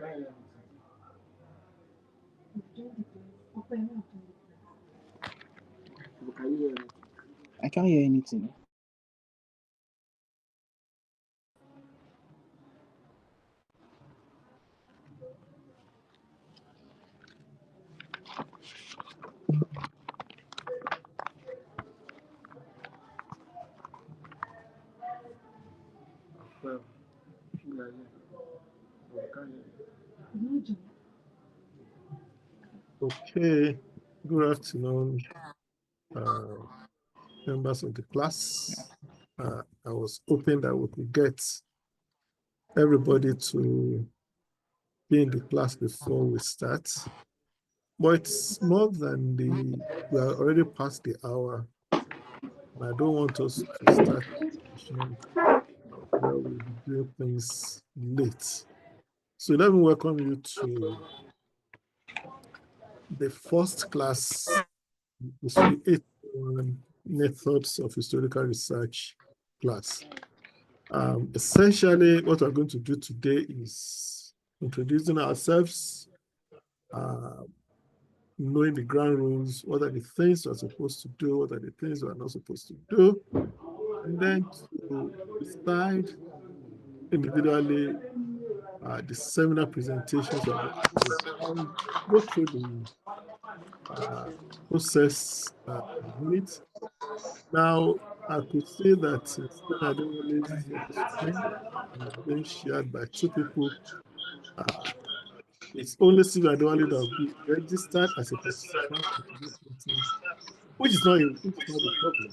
I can't hear anything. Okay, good afternoon, uh, members of the class. I was hoping that we could get everybody to be in the class before we start. But it's more than we are already past the hour. And I don't want us to start where we do things late. So let me welcome you to the first class, which is the 801 Methods of Historical Research class. Essentially, what we're going to do today is introducing ourselves, knowing the ground rules, what are the things we're supposed to do, what are the things we're not supposed to do, and then to decide individually the seminar presentations we're going to do. I'll go through the process in a minute. Now, I could see that Stella Adewale's screen is being shared by two people. It's only Stella Adewale that will be registered as a participant in this meeting, which is not the problem.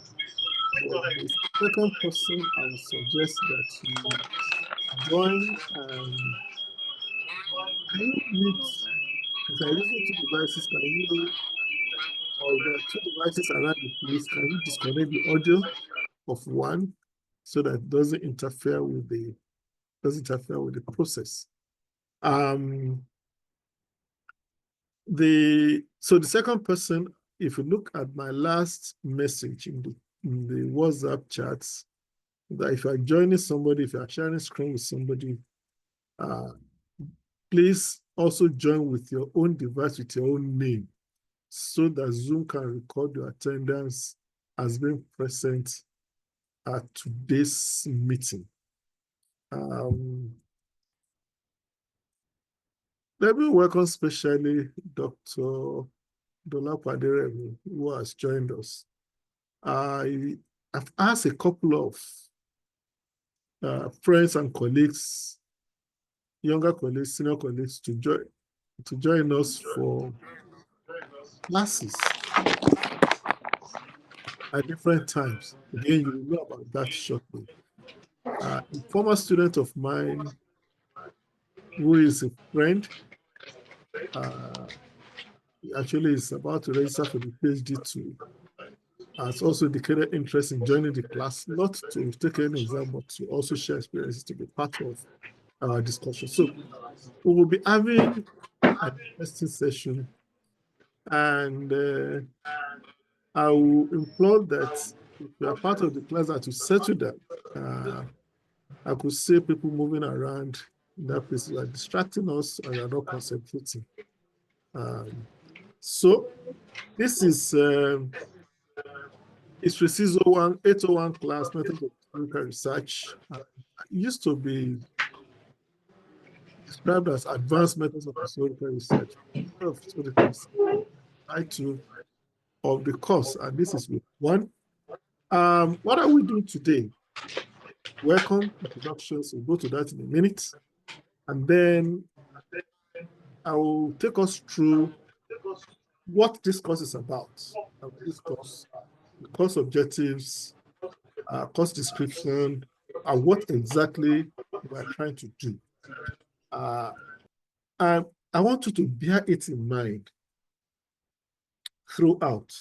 But the second person, I would suggest that you join and can you mute, if you're using two devices, can you, or there are two devices around the place, can you disconnect the audio of one so that it doesn't interfere with the process. So the second person, if you look at my last message in the WhatsApp chats, that if you're joining somebody, if you're sharing screen with somebody, please also join with your own device with your own name so that Zoom can record your attendance as being present at today's meeting. Let me welcome specially Dr. Dolapo Aderemi, who has joined us. I've asked a couple of friends and colleagues, younger colleagues, senior colleagues, to join us for classes at different times. Again, you will know about that shortly. A former student of mine, who is a friend, actually is about to register for the PhD too, has also declared interest in joining the class, not to take any exam, but to also share experiences, to be part of our discussion. So we will be having an interesting session, and I will implore that if you are part of the class that you settle down. I could see people moving around in that place. You are distracting us and you are not concentrating. So this is History 601, 801 class, Method of Historical Research. It used to be described as Advanced Methods of Historical Research. Title of the course, and this is week one. What are we doing today? Welcome, introductions. We'll go to that in a minute. And then I will take us through what this course is about. This course, the course objectives, course description, and what exactly we're trying to do. And I want you to bear it in mind throughout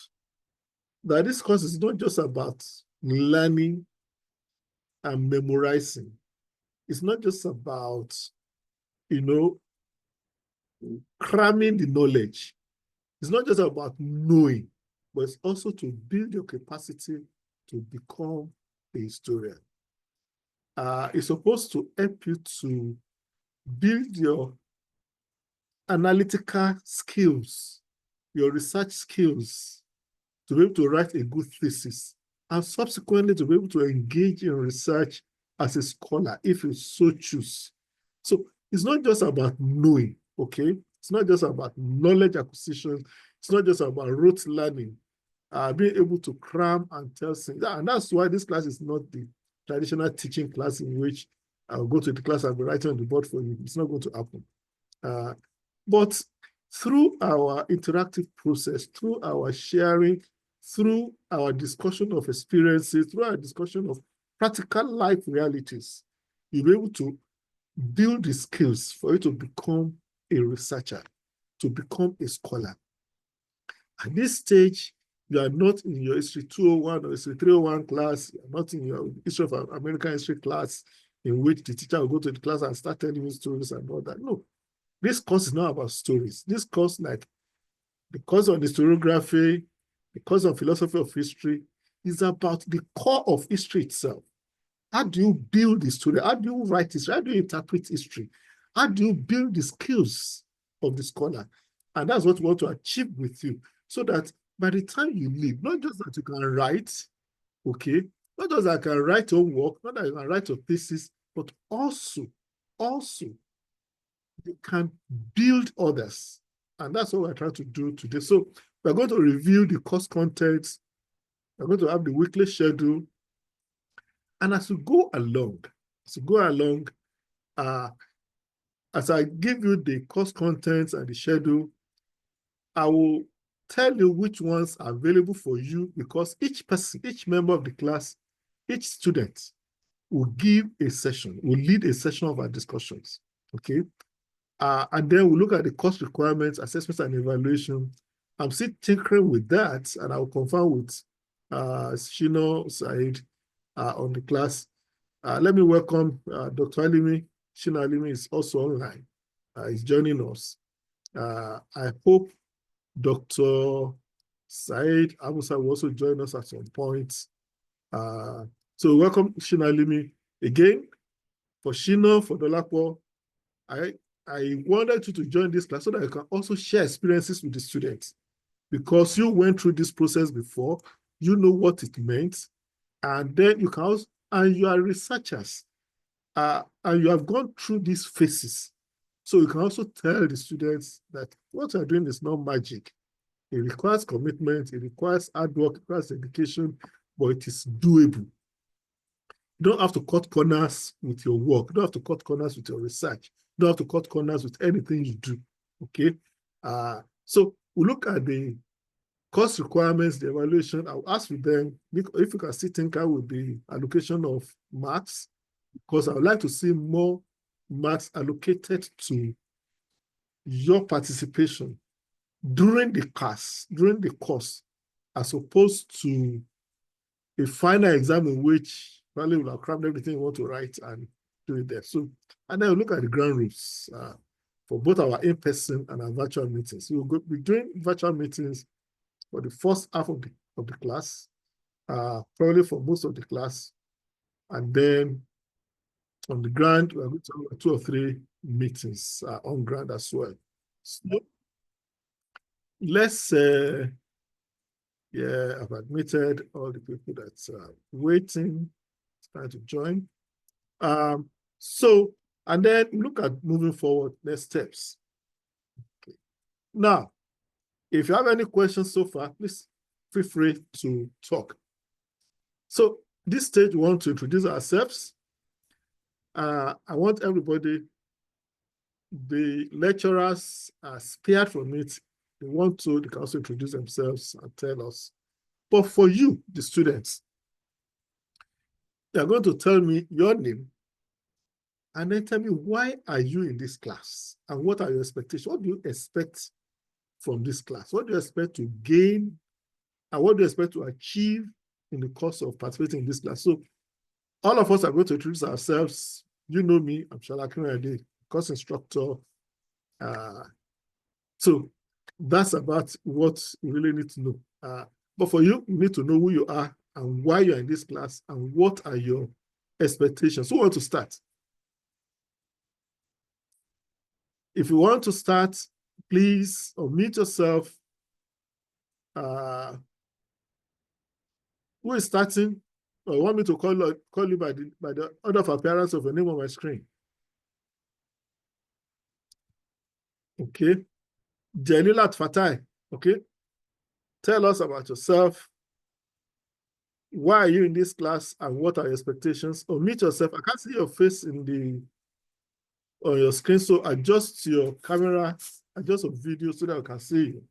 that this course is not just about learning and memorizing. It's not just about, cramming the knowledge. It's not just about knowing, but it's also to build your capacity to become a historian. It's supposed to help you to build your analytical skills, your research skills, to be able to write a good thesis, and subsequently to be able to engage in research as a scholar, if you so choose. So it's not just about knowing, okay? It's not just about knowledge acquisition. It's not just about rote learning, being able to cram and tell things. And that's why this class is not the traditional teaching class in which I'll go to the class, I'll be writing on the board for you. It's not going to happen. But through our interactive process, through our sharing, through our discussion of experiences, through our discussion of practical life realities, you'll be able to build the skills for you to become a researcher, to become a scholar. At this stage, you are not in your History 201 or History 301 class, you are not in your History of American History class, in which the teacher will go to the class and start telling you stories and all that. No, this course is not about stories. This course, like the course on historiography, the course on philosophy of history, is about the core of history itself. How do you build the story? How do you write history? How do you interpret history? How do you build the skills of the scholar? And that's what we want to achieve with you, so that by the time you leave, not just that you can write, okay, not just that I can write homework, not that you can write a thesis, but also you can build others. And that's what we're trying to do today. So we're going to review the course contents. We're going to have the weekly schedule. And as we go along, as I give you the course contents and the schedule, I will tell you which ones are available for you, because each person, each member of the class, each student will give a session, will lead a session of our discussions, okay? And then we'll look at the course requirements, assessments, and evaluation. I'm still tinkering with that, and I'll confirm with Shino Said on the class. Let me welcome Dr. Alimi. Shino Alimi is also online. He's joining us. I hope Dr. Said Amusa will also join us at some point. So welcome, Shino Alimi. Again, for Shino, for Dolapo, I wanted you to join this class so that you can also share experiences with the students, because you went through this process before, you know what it meant, and then you can also, and you are researchers, and you have gone through these phases. So you can also tell the students that what you're doing is not magic. It requires commitment, it requires hard work, it requires dedication, but it is doable. You don't have to cut corners with your work. You don't have to cut corners with your research. You don't have to cut corners with anything you do, okay? So we look at the course requirements, the evaluation. I'll ask with them if you can still tinker with the allocation of marks, because I would like to see more marks allocated to your participation during the course, as opposed to a final exam in which probably will have crammed everything you want to write and do it there. So, and then we'll look at the ground rules for both our in-person and our virtual meetings. We'll be doing virtual meetings for the first half of the class, probably for most of the class. And then on the ground, we're going to have 2 or 3 meetings on ground as well. So let's yeah, I've admitted all the people that's waiting, trying to join. So, and then look at moving forward, next steps. Okay. Now, if you have any questions so far, please feel free to talk. So, this stage, we want to introduce ourselves. I want everybody, the lecturers are spared from it. They want to, they can also introduce themselves and tell us. But for you, the students, you're going to tell me your name and then tell me why are you in this class and what are your expectations? What do you expect from this class? What do you expect to gain and what do you expect to achieve in the course of participating in this class? So all of us are going to introduce ourselves. You know me, I'm Shola Akinrade, course instructor. So that's about what you really need to know. But for you, you need to know who you are and why you're in this class and what are your expectations. Who wants to start? If you want to start, please unmute yourself. Who is starting? Or want me to call you by the order of appearance of your name on my screen? Okay. Jelilat Fatai. Okay. Tell us about yourself. Why are you in this class and what are your expectations? Unmute yourself. I can't see your face on your screen, so adjust your camera, adjust your video so that I can see you.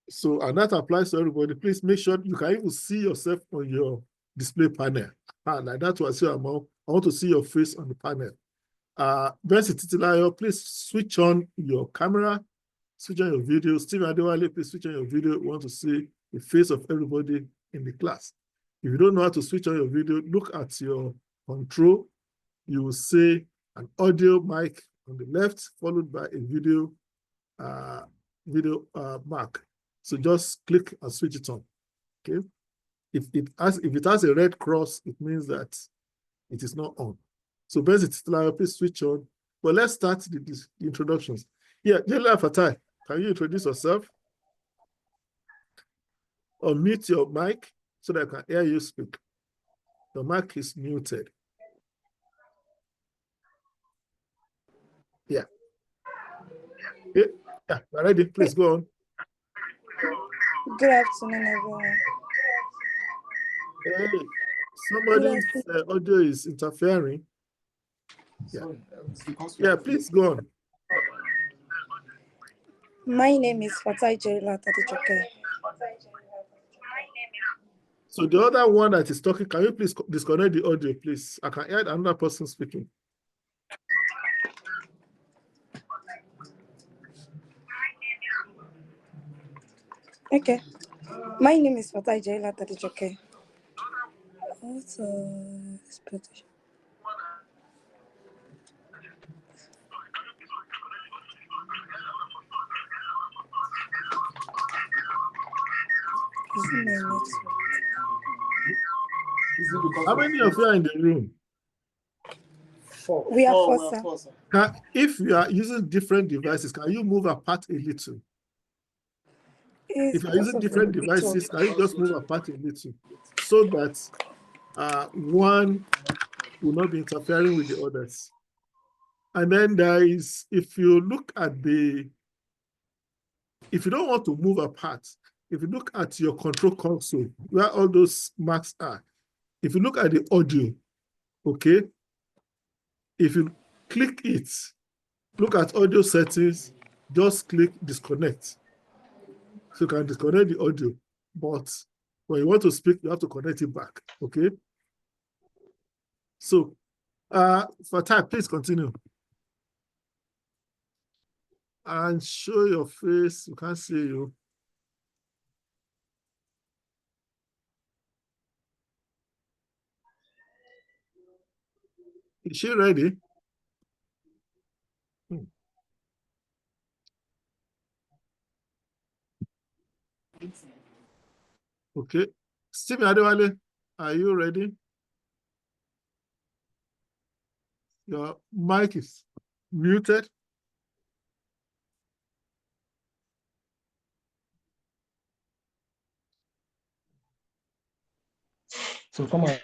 So, and that applies to everybody. Please make sure you can even see yourself on your display panel. Like that was your amount. I want to see your face on the panel. Benson Titilayo, please switch on your camera, switch on your video. Stephen Adewale, please switch on your video. We want to see the face of everybody in the class. If you don't know how to switch on your video, look at your control. You will see an audio mic on the left, followed by a video mark. So just click and switch it on. Okay. If it has a red cross, it means that it is not on. So Benson Titilayo, please switch on. But let's start the introductions. Yeah, Jelilat Fatai, can you introduce yourself? Unmute your mic so that I can hear you speak. The mic is muted. Yeah. Yeah, we're ready. Please go on. Good afternoon, everyone. Hey, somebody's audio is interfering. Yeah. Yeah, please go on. My name is Fatai Jelilat Adejoke. So the other one that is talking, can you please disconnect the audio, please? I can hear another person speaking. Okay. My name is Fatai Jelilat Adejoke. What's expectation? How many of you are in the room? We are four, sir. If you are using different devices, can you move apart a little? If you are using different devices, can you just move apart a little so that one will not be interfering with the others? And then there is, if you look at if you don't want to move apart, if you look at your control console, where all those marks are, if you look at the audio, okay, if you click it, look at audio settings, just click disconnect. So you can disconnect the audio, but when you want to speak, you have to connect it back, okay? So, Fatai, please continue. And show your face, you can't see you. Is she ready? Okay. Stephen Adewale, are you ready? Your mic is muted. So come on.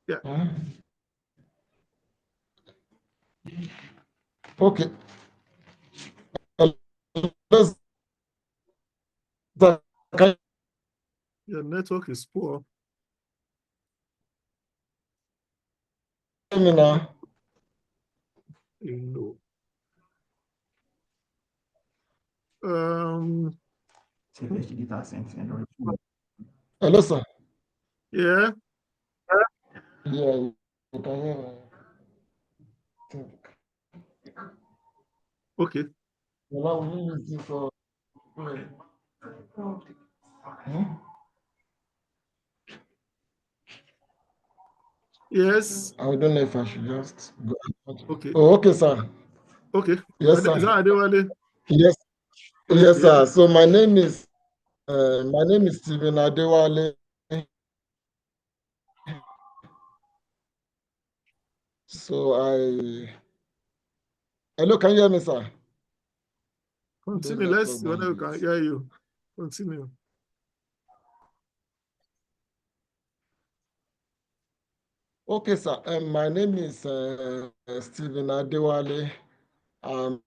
Yeah. Okay. Your network is poor. Now. No. Hello, sir. Yeah. Yeah, you can hear me. Okay. Now we use this for. Yes. I don't know if I should just go. Okay. Oh, okay, sir. Okay. Yes, sir. Is that Adewale? Yes. Okay. Yes, sir. So my name is Stephen Adewale. So hello, can you hear me, sir? Continue. Let's see whether we can hear you. Continue. Okay, sir. My name is Stephen Adewale. I'm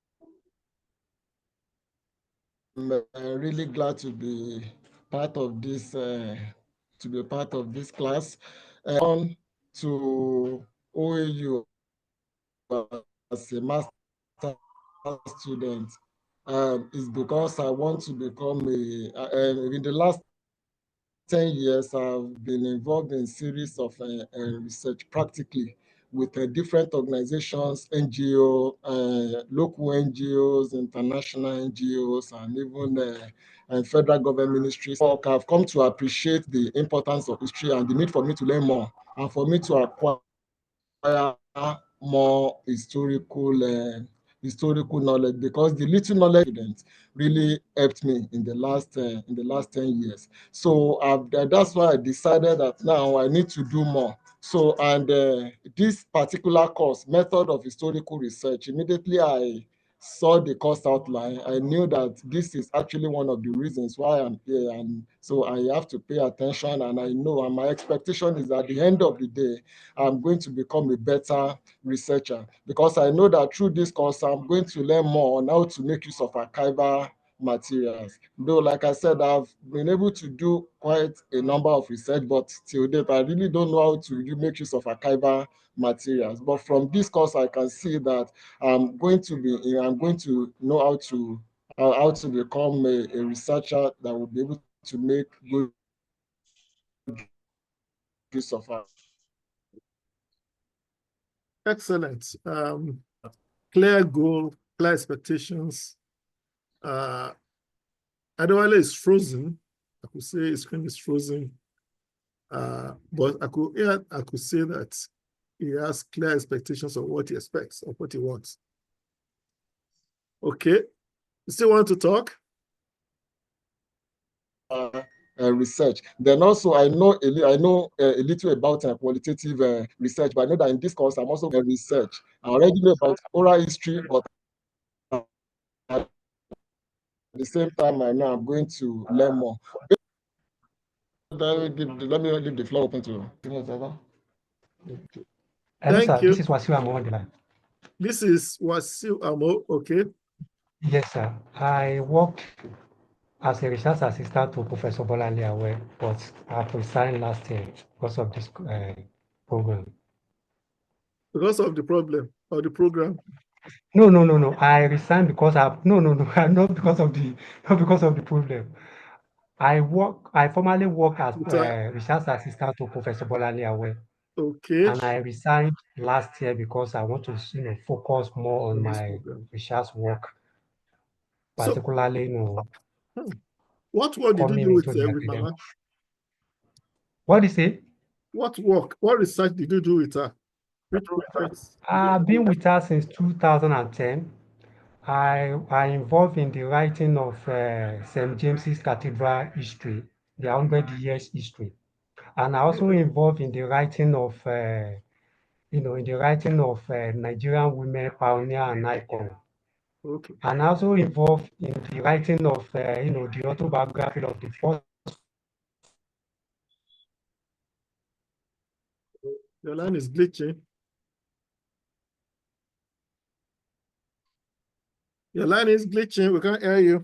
really glad to be part of this class. On to OAU as a master student is because I want to become in the last 10 years, I've been involved in a series of research practically with different organizations, NGO, local NGOs, international NGOs, and even and federal government ministries. I've come to appreciate the importance of history and the need for me to learn more and for me to acquire more historical knowledge, because the little knowledge really helped me in the last 10 years. So that's why I decided that now I need to do more. So, and this particular course, Method of Historical Research, immediately I saw the course outline, I knew that this is actually one of the reasons why I'm here. And so I have to pay attention, and I know, and my expectation is that at the end of the day, I'm going to become a better researcher, because I know that through this course, I'm going to learn more on how to make use of archival materials. Though, like I said, I've been able to do quite a number of research, but till date, I really don't know how to make use of archival materials. But from this course, I can see that I'm going to know how to become a researcher that will be able to make good use of our. Excellent. Clear goal, clear expectations. Adewale is frozen. I could say his screen is frozen. But I could say that he has clear expectations of what he expects, of what he wants. Okay. You still want to talk? Research. Then also I know a little about qualitative research, but I know that in this course I'm also research. I already know about oral history, but at the same time I know I'm going to learn more. Let me leave the floor open to Hello, Thank sir. you. This is Wasiu Amo on the line. This is Wasiu Amo. Okay. Yes, sir. I worked as a research assistant to Professor Bolanle Awe, but I resigned last year because of this program. Because of the problem or the program? No. I resigned because no. Not because of the problem. I formerly worked as research assistant to Professor Bolanle Awe. Okay. And I resigned last year because I want to focus more on my research work, particularly what work did you do with Mama? What is it? What research did you do with her? I've been with her since 2010. I involved in the writing of St. James's Cathedral history, the 100 years history. And I also involved in the writing of Nigerian women pioneer and icon. Okay. And also involved in the writing of the autobiography of the first. Your line is glitching. Your line is glitching. We can't hear you.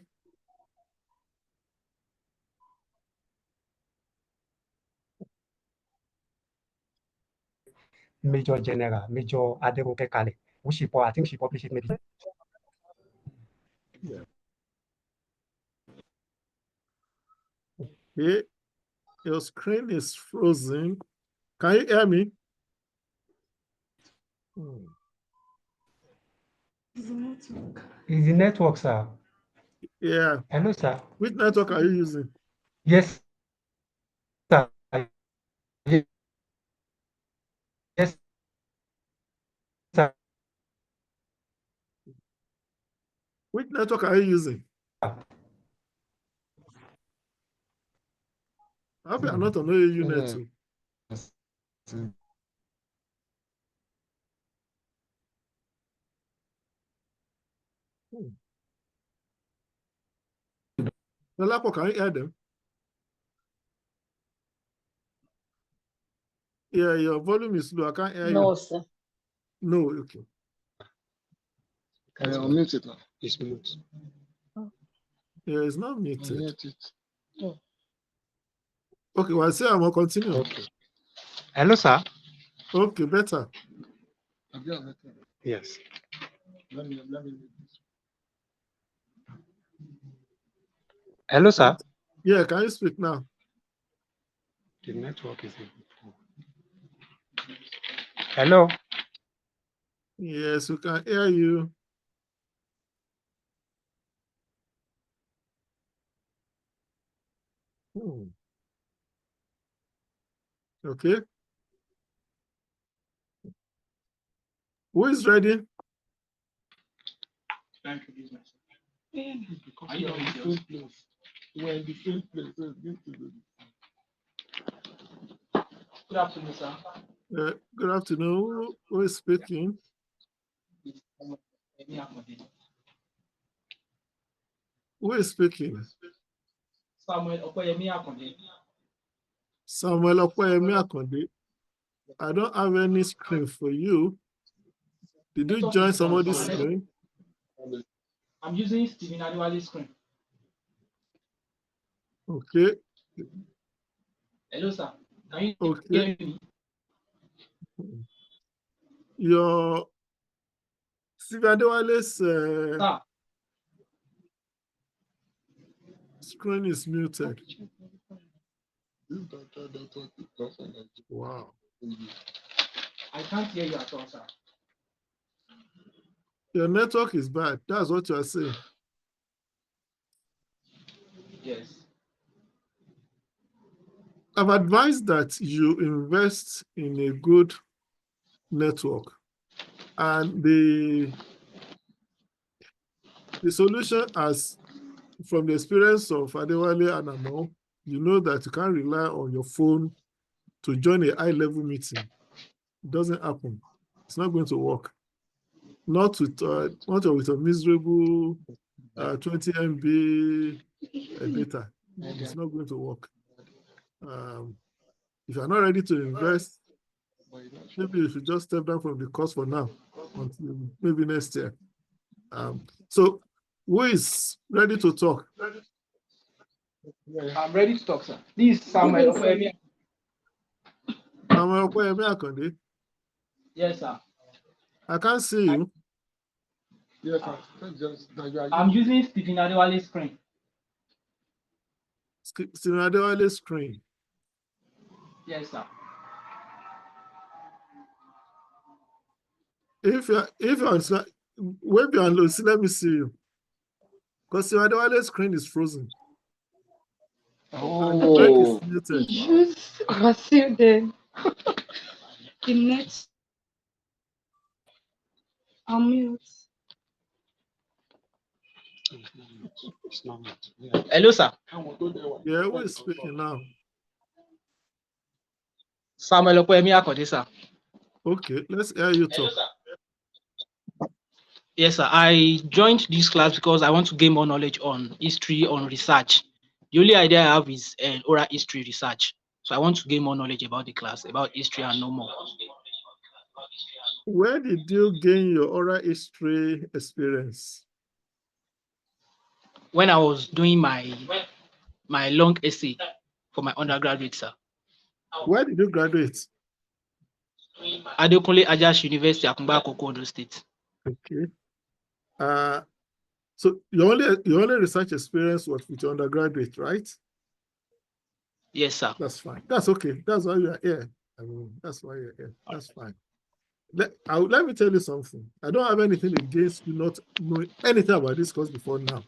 Major Aderoke Kale, which I think she published it maybe. Yeah. Okay. Your screen is frozen. Can you hear me? It's the network, sir. Yeah. Hello, sir. Which network are you using? Yes, sir. Yes, sir. Which network are you using? I hope I'm not on AU network. Lapo, can you hear them? Yeah, your volume is low. I can't hear you. No, sir. No, okay. Can you unmute it now? It's mute. Yeah, it's not muted. Unmute it. Okay, well, I say I'm going to continue. Okay. Hello, sir. Okay, better. Yes. Let me Hello, sir. Yeah, can you speak now? The network is. Hello. Yes, we can hear you. Okay. Who is ready? Are you in the same place? We're in the same place. So Good afternoon, sir. Good afternoon. Who is speaking? Who is speaking? Samuel Okoyemi Akonde. Samuel Okoyemi Akonde. I don't have any screen for you. Did you join somebody's screen? I'm using Stephen Adewale's screen. Okay. Hello, sir. Can you Okay. hear me? Your Stephen Adewale's screen is muted. Wow. I can't hear you at all, sir. Your network is bad. That's what you are saying. Yes. I've advised that you invest in a good network. And the solution, as from the experience of Adewale and Amo, you know that you can't rely on your phone to join a high-level meeting. It doesn't happen. It's not going to work. Not with a miserable 20 MB data. It's not going to work. If you're not ready to invest, maybe you should just step down from the course for now, until maybe next year. So, who is ready to talk? I'm ready to talk, sir. This is Samuel Okoyemi. Samuel Okoyemi Akonde. Yes, sir. I can't see you. Yes, sir. I'm using Stephen Adewale's screen. Stephen Adewale's screen. Yes, sir. If you're on, wave your hand, Lucy, let me see you. Because Stephen Adewale's screen is frozen. And the mic is muted. Use Vasil then. The next. I'll mute. It's not mute. Yeah. Hello, sir. Yeah, who is speaking now? Samuel Okoyemi Akonde, sir. Okay, let's hear you talk. Yes, sir. I joined this class because I want to gain more knowledge on history, on research. The only idea I have is oral history research. So I want to gain more knowledge about the class, about history and no more. Where did you gain your oral history experience? When I was doing my long essay for my undergraduate, sir. Where did you graduate? Adekunle Ajash University, Akungba Akoko, Ondo State. Okay. So your only research experience was with your undergraduate, right? Yes, sir. That's fine. That's okay. That's why you are here. I mean, that's why you're here. That's fine. Let me tell you something. I don't have anything against you not knowing anything about this course before now.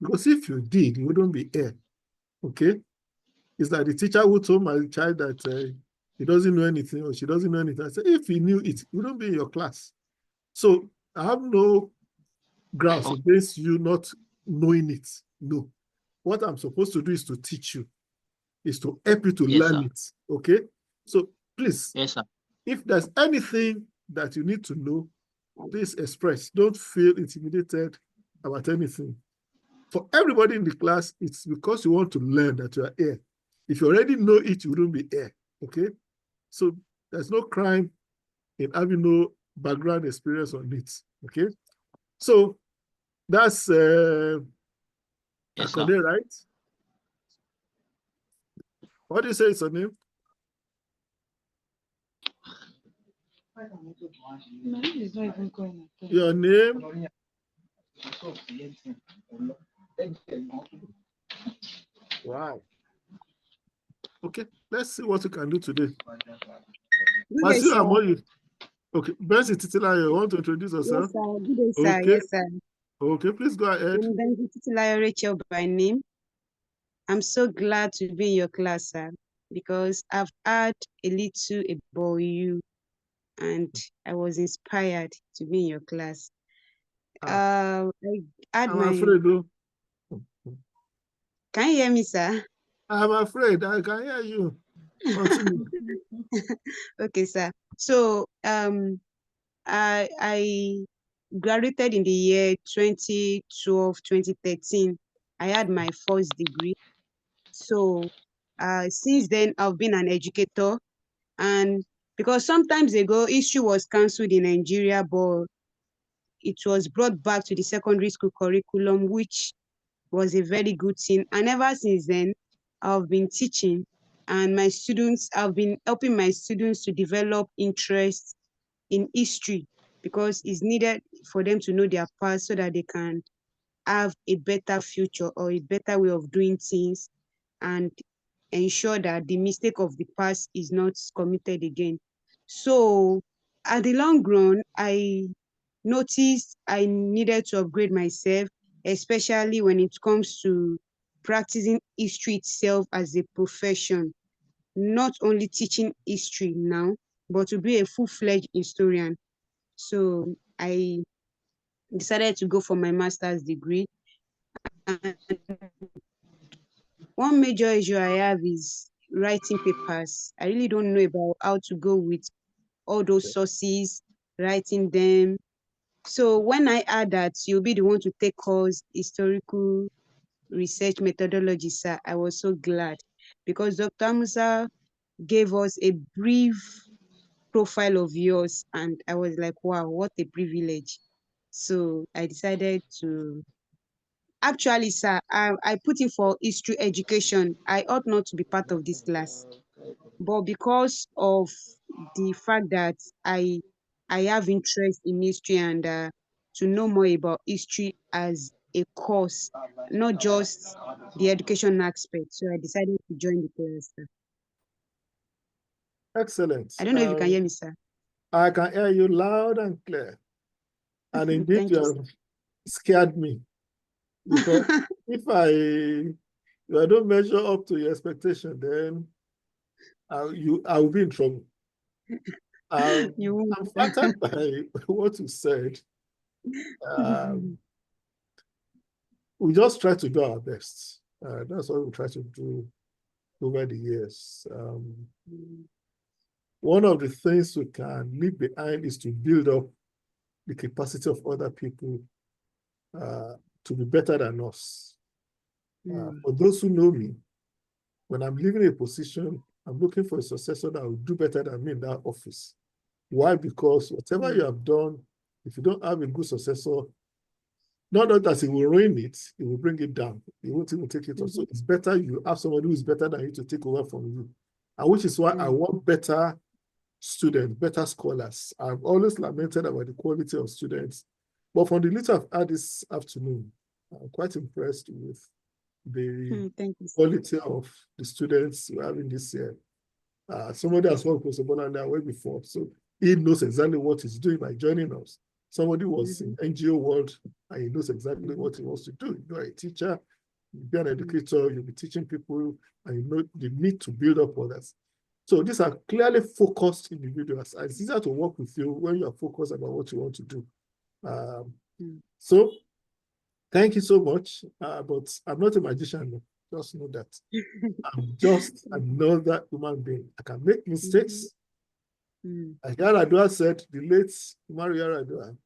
Because if you did, you wouldn't be here. Okay? It's like the teacher who told my child that he doesn't know anything or she doesn't know anything. I said, if he knew it, he wouldn't be in your class. So I have no grounds against you not knowing it. No. What I'm supposed to do is to teach you, is to help you to learn it. Okay? So please, yes, sir. If there's anything that you need to know, please express. Don't feel intimidated about anything. For everybody in the class, it's because you want to learn that you are here. If you already know it, you wouldn't be here. Okay? So there's no crime in having no background experience on it. Okay? So that's Yes, Akode, sir. right? What do you say is her name? My name is not even going again. Your name? Wow. Okay, let's see what you can do today. Good day, Masu sir. Amoyu. Okay, Benzi Titilayo, you want to introduce Yes, yourself? sir. Good day, sir. Okay. Yes, sir. Okay, please go ahead. I'm Benji Titilayo Rachel by name. I'm so glad to be in your class, sir, because I've heard a little about you and I was inspired to be in your class. I had I'm my... afraid, though. Can you hear me, sir? I'm afraid I can hear you. Continue. Okay, sir. So I graduated in the year 2012, 2013. I had my first degree. So since then, I've been an educator. And because sometimes ago, history was cancelled in Nigeria, but it was brought back to the secondary school curriculum, which was a very good thing. And ever since then, I've been teaching, and I've been helping my students to develop interest in history, because it's needed for them to know their past so that they can have a better future or a better way of doing things, and ensure that the mistake of the past is not committed again. So at the long run, I noticed I needed to upgrade myself, especially when it comes to practicing history itself as a profession, not only teaching history now, but to be a full-fledged historian. So I decided to go for my master's degree. And one major issue I have is writing papers. I really don't know about how to go with all those sources, writing them. So when I add that you'll be the one to take course historical research methodology, sir, I was so glad, because Dr. Musa gave us a brief profile of yours, and I was like, wow, what a privilege. So I decided to... Actually, sir, I put in for history education. I ought not to be part of this class, but because of the fact that I have interest in history, and to know more about history as a course, not just the education aspect. So I decided to join the class, sir. Excellent. I don't know if you can hear me, sir. I can hear you loud and clear. And indeed, Thank you you, have scared me. Because if I don't measure up to your expectation, then I will be in trouble. You won't. I'm flattered by what you said. We just try to do our best. That's what we try to do over the years. One of the things we can leave behind is to build up the capacity of other people to be better than us. For those who know me, when I'm leaving a position, I'm looking for a successor that will do better than me in that office. Why? Because whatever you have done, if you don't have a good successor, not that it will ruin it, it will bring it down. It won't even take it off. So it's better you have somebody who is better than you to take over from you. And which is why I want better students, better scholars. I've always lamented about the quality of students. But from the little I've had this afternoon, I'm quite impressed with the quality of the students we're having this year. Somebody has worked with Sobonanda way before, so he knows exactly what he's doing by joining us. Somebody was in NGO world, and he knows exactly what he wants to do. You're a teacher, you'll be an educator, you'll be teaching people, and you know the need to build up others. So these are clearly focused individuals. And it's easier to work with you when you are focused about what you want to do. So thank you so much. But I'm not a magician. Just know that. I'm just another human being. I can make mistakes. Like Yaradua said, the late Umar Yaradua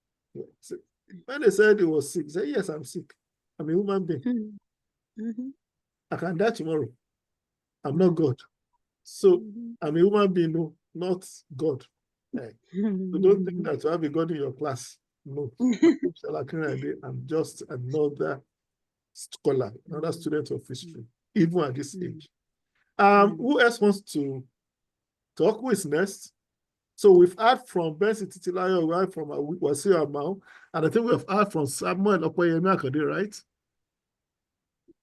When they said he was sick, he said, yes, I'm sick. I'm a human being. I can die tomorrow. I'm not God. So I'm a human being, no, not God. So don't think that you have a God in your class. No. I'm just another scholar, another student of history, even at this age. Who else wants to talk? Who is next? So we've heard from Benson Titilayo, we heard from Wasiu Amao, and I think we have heard from Samuel Okoyemi Akande, right?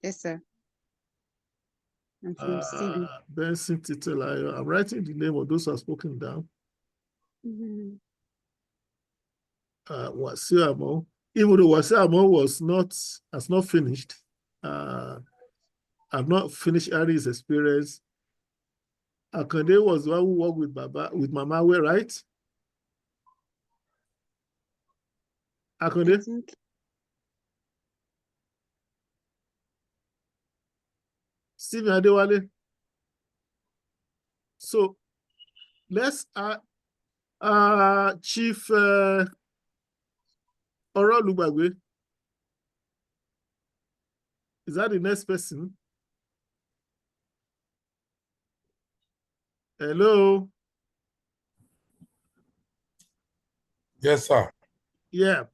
Yes, sir. I'm from Stephen. Benson Titilayo. I'm writing the name of those who have spoken down. Wasiu Amao. Even though Wasiu Amao has not finished, I've not finished Ari's experience. Akande was the one who worked with Mama Way, right? Akande? Stephen Adewale. So let's Chief Orolubagwe. Is that the next person? Hello. Yes, sir. Yeah.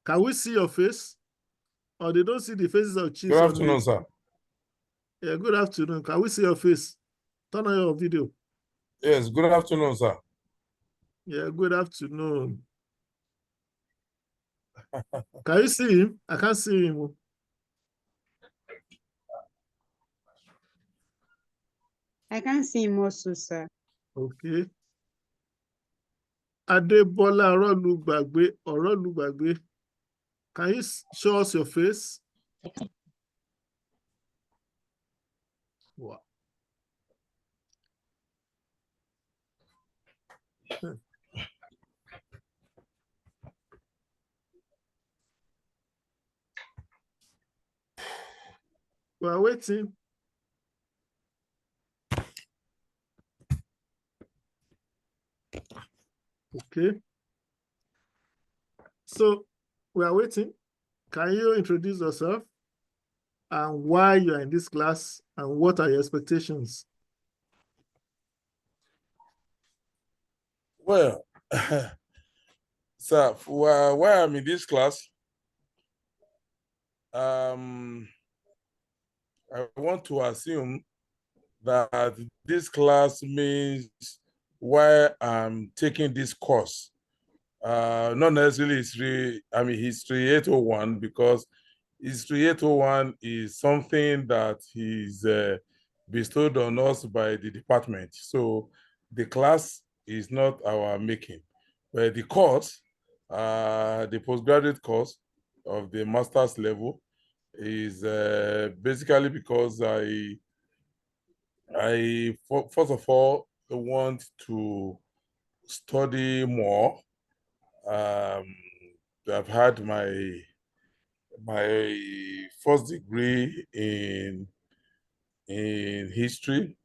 Can we see your face? Or they don't see the faces of chiefs? Good afternoon, sir. Yeah, good afternoon. Can we see your face? Turn on your video. Yes, good afternoon, sir. Yeah, good afternoon. Can you see him? I can't see him. I can't see him also, sir. Okay. Adebola Orolubagbe. Can you show us your face? Wow. We are waiting. Okay. So we are waiting. Can you introduce yourself and why you are in this class and what are your expectations? Well, sir, why I'm in this class, I want to assume that this class means why I'm taking this course. Not necessarily history, History 801, because History 801 is something that is bestowed on us by the department. So the class is not our making. But the course, the postgraduate course of the master's level is basically because I first of all want to study more. I've had my first degree in history,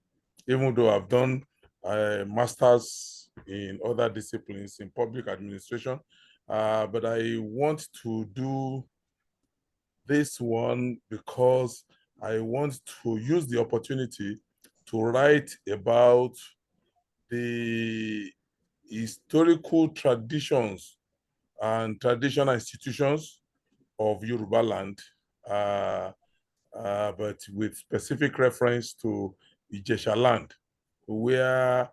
even though I've done a master's in other disciplines in public administration. But I want to do this one because I want to use the opportunity to write about the historical traditions and traditional institutions of Yoruba land, but with specific reference to Ijesha land, where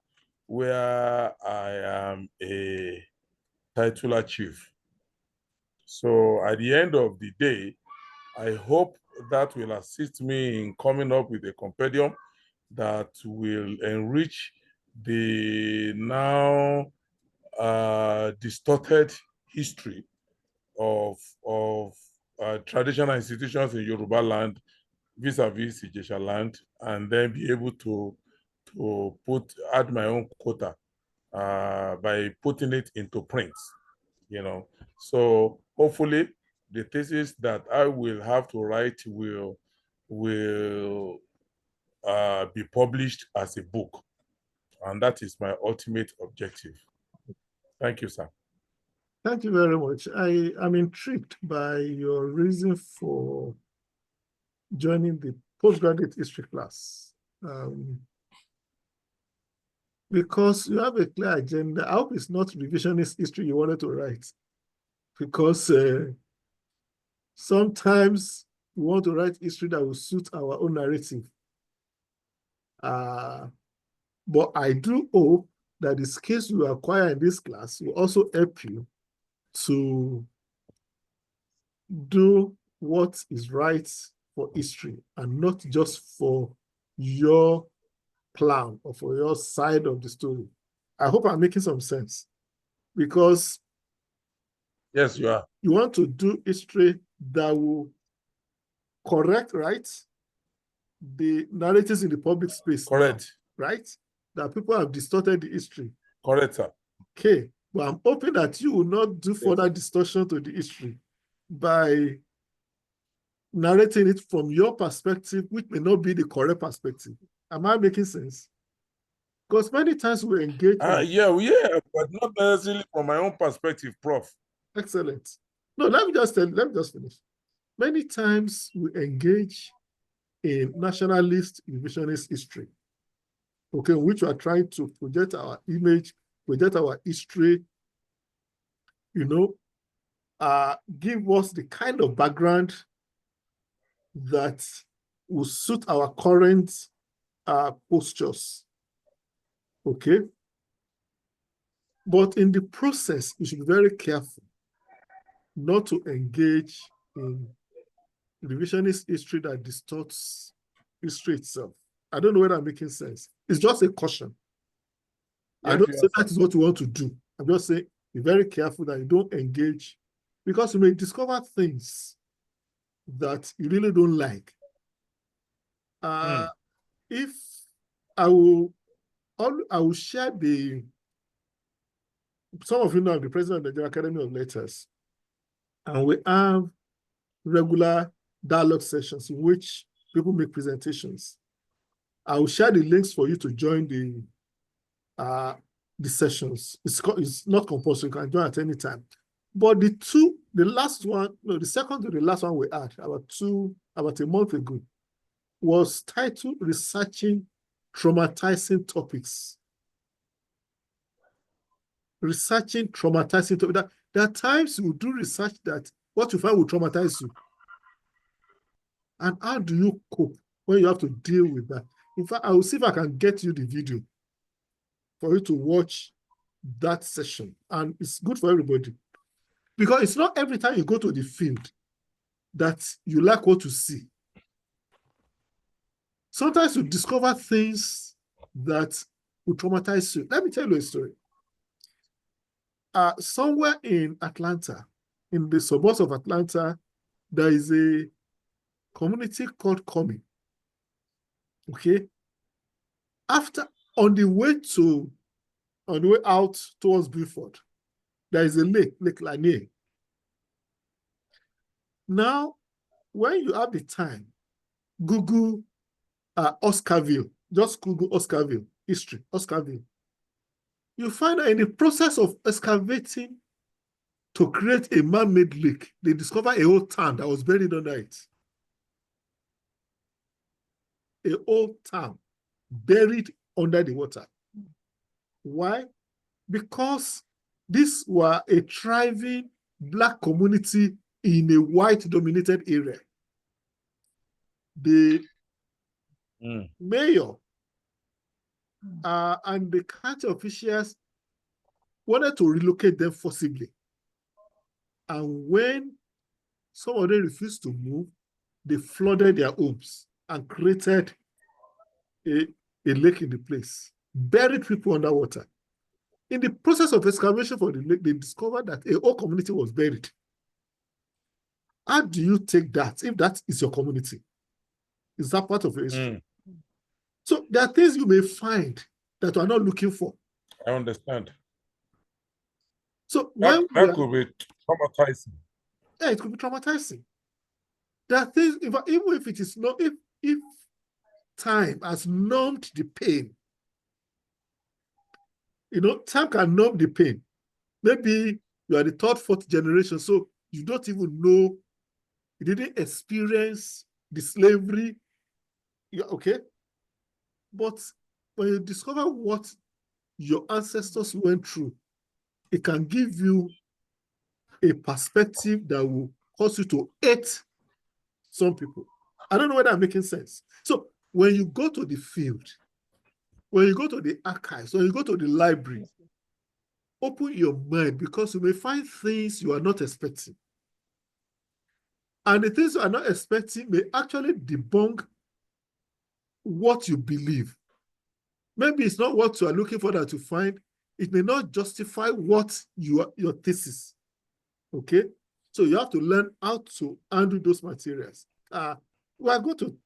I am a titular chief. So at the end of the day, I hope that will assist me in coming up with a compendium that will enrich the now distorted history of traditional institutions in Yoruba land vis-a-vis Ijesha land, and then be able to add my own quota by putting it into print, So hopefully the thesis that I will have to write will be published as a book. And that is my ultimate objective. Thank you, sir. Thank you very much. I am intrigued by your reason for joining the postgraduate history class. Because you have a clear agenda. I hope it's not revisionist history you wanted to write. Because sometimes we want to write history that will suit our own narrative. But I do hope that the skills you acquire in this class will also help you to do what is right for history and not just for your plan or for your side of the story. I hope I'm making some sense, because yes, you are. You want to do history that will correct, right, the narratives in the public space. Correct. Now, right? That people have distorted the history. Correct, sir. Okay, but I'm hoping that you will not do further distortion to the history by narrating it from your perspective, which may not be the correct perspective. Am I making sense? Because many times we engage. Yeah, but not necessarily from my own perspective, Prof. Excellent. No, let me just finish. Many times we engage in nationalist revisionist history, okay, which we are trying to project our image, project our history, give us the kind of background that will suit our current postures, okay? But in the process, you should be very careful not to engage in revisionist history that distorts history itself. I don't know whether I'm making sense. It's just a caution. Yes, I don't say that is what you want to do. I'm just saying be very careful that you don't engage, because you may discover things that you really don't like. If I will share some of you know I'm the president of the Nigerian Academy of Letters, and we have regular dialogue sessions in which people make presentations. I will share the links for you to join the sessions. It's not compulsory, you can join at any time. But the second to the last one we had about a month ago was titled Researching Traumatizing Topics. Researching traumatizing topics. There are times you do research that what you find will traumatize you. And how do you cope when you have to deal with that? In fact, I will see if I can get you the video for you to watch that session. And it's good for everybody. Because it's not every time you go to the field that you like what you see. Sometimes you discover things that will traumatize you. Let me tell you a story. Somewhere in Atlanta, in the suburbs of Atlanta, there is a community called Comey. Okay? On the way out towards Beaufort, there is a lake, Lake Lanier. Now, when you have the time, Google Oscarville. Just Google Oscarville, history, Oscarville. You find that in the process of excavating to create a man-made lake, they discovered a whole town that was buried under it. A whole town buried under the water. Why? Because these were a thriving Black community in a white-dominated area. The mayor and the county officials wanted to relocate them forcibly. And when some of them refused to move, they flooded their homes and created a lake in the place, buried people underwater. In the process of excavation for the lake, they discovered that a whole community was buried. How do you take that if that is your community? Is that part of your history? So there are things you may find that you are not looking for. I understand. So that could be traumatizing. Yeah, it could be traumatizing. There are things, even if it is not, if time has numbed the pain, time can numb the pain. Maybe You are the third, fourth generation, so you don't even know, you didn't experience the slavery, okay? But when you discover what your ancestors went through, it can give you a perspective that will cause you to hate some people. I don't know whether I'm making sense. So when you go to the field, when you go to the archives, when you go to the library, open your mind, because you may find things you are not expecting. And the things you are not expecting may actually debunk what you believe. Maybe it's not what you are looking for that you find. It may not justify what your thesis. Okay? So you have to learn how to handle those materials. We are going to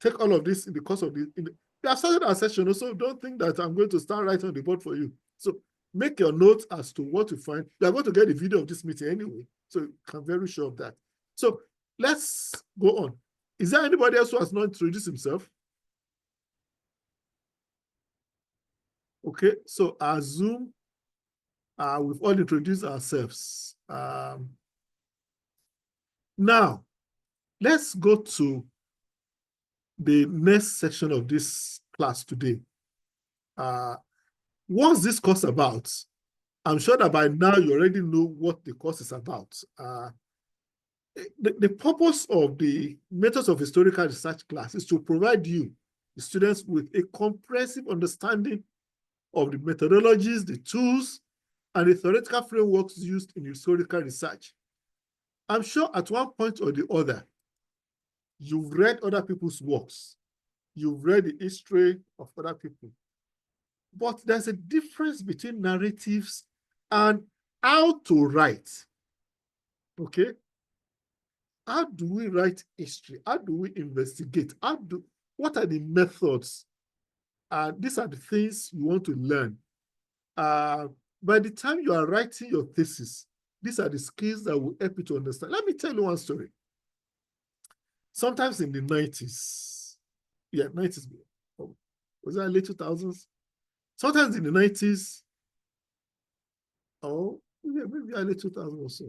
take all of this in the course of the. We have started our session, so don't think that I'm going to start writing on the board for you. So make your notes as to what you find. We are going to get a video of this meeting anyway, so I'm very sure of that. So let's go on. Is there anybody else who has not introduced himself? Okay, so our Zoom, we've all introduced ourselves. Now, let's go to the next section of this class today. What's this course about? I'm sure that by now you already know what the course is about. The purpose of the Methods of Historical Research class is to provide you, the students, with a comprehensive understanding of the methodologies, the tools, and the theoretical frameworks used in historical research. I'm sure at one point or the other, you've read other people's works. You've read the history of other people. But there's a difference between narratives and how to write. Okay? How do we write history? How do we investigate? What are the methods? These are the things you want to learn. By the time you are writing your thesis, these are the skills that will help you to understand. Let me tell you one story. Sometimes in the 90s, 90s, was that late 2000s? Sometimes in the 90s, maybe early 2000s or so.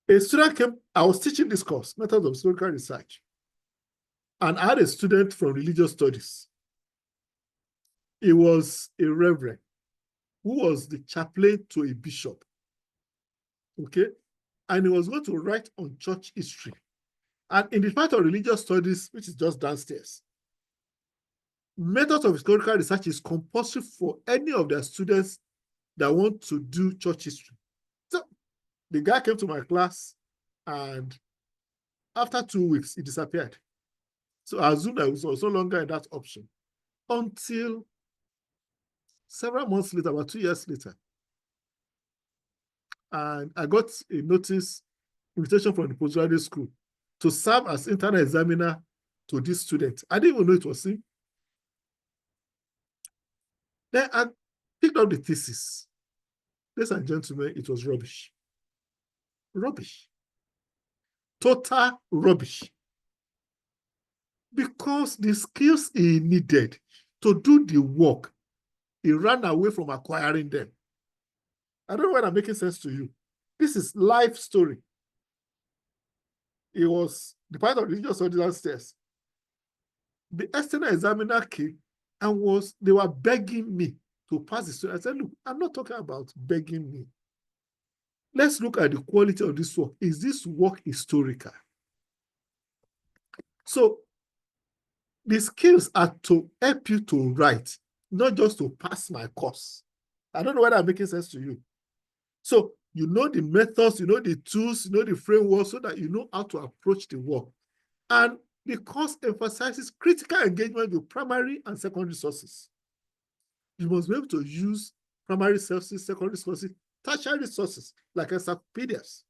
A student came, I was teaching this course, Methods of Historical Research, and I had a student from religious studies. He was a reverend who was the chaplain to a bishop. Okay? And he was going to write on church history. And in the Department of Religious Studies, which is just downstairs, Methods of Historical Research is compulsory for any of their students that want to do church history. So the guy came to my class, and after 2 weeks, he disappeared. So I assumed I was no longer in that option until several months later, about 2 years later. And I got a invitation from the postgraduate school to serve as internal examiner to this student. I didn't even know it was him. Then I picked up the thesis. Ladies and gentlemen, it was rubbish. Rubbish. Total rubbish. Because the skills he needed to do the work, he ran away from acquiring them. I don't know whether I'm making sense to you. This is life story. It was the part of religious studies downstairs. The external examiner came and they were begging me to pass the story. I said, look, I'm not talking about begging me. Let's look at the quality of this work. Is this work historical? So the skills are to help you to write, not just to pass my course. I don't know whether I'm making sense to you. So you know the methods, you know the tools, you know the framework, so that you know how to approach the work. And the course emphasizes critical engagement with primary and secondary sources. You must be able to use primary sources, secondary sources, tertiary sources, like encyclopedias.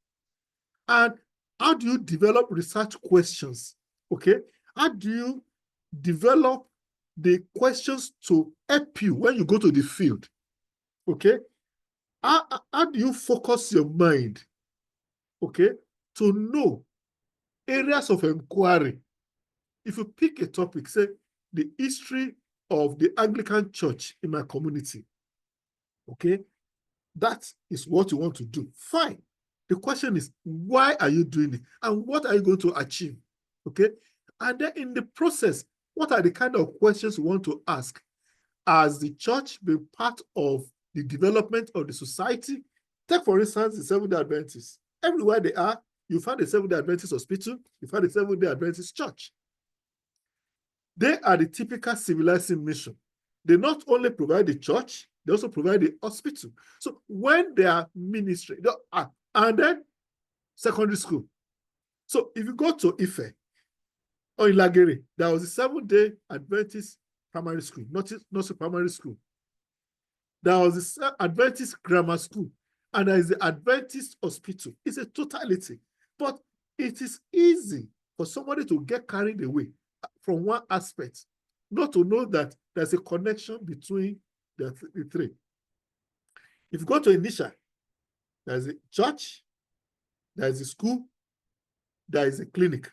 And how do you develop research questions? Okay? How do you develop the questions to help you when you go to the field? Okay? How do you focus your mind, okay, to know areas of inquiry? If you pick a topic, say the history of the Anglican Church in my community, okay, that is what you want to do. Fine. The question is, why are you doing it? And what are you going to achieve? Okay. And then in the process, what are the kind of questions you want to ask? Has the church been part of the development of the society? Take, for instance, the Seventh-day Adventists. Everywhere they are, you find the Seventh-day Adventist hospital, you find the Seventh-day Adventist church. They are the typical civilizing mission. They not only provide the church, they also provide the hospital. So when they are ministry, and then secondary school. So if you go to Ife or Ilagere, there was a Seventh-day Adventist primary school, not a primary school. There was a Adventist grammar school, and there is the Adventist hospital. It's a totality. But it is easy for somebody to get carried away from one aspect, not to know that there's a connection between the three. If you go to Initial, there's a church, there's a school, there is a clinic.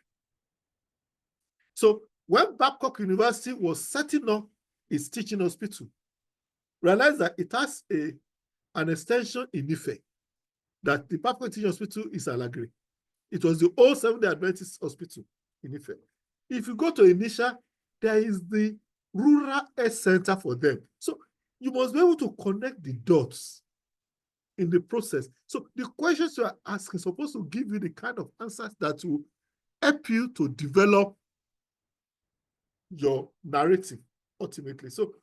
So when Babcock University was setting up its teaching hospital, realize that it has an extension in Ife, that the Babcock Teaching Hospital is Alagri. It was the old Seventh-day Adventist Hospital in Ife. If you go to Initial, there is the Rural Health Center for them. So you must be able to connect the dots in the process. So the questions you are asking are supposed to give you the kind of answers that will help you to develop your narrative ultimately. So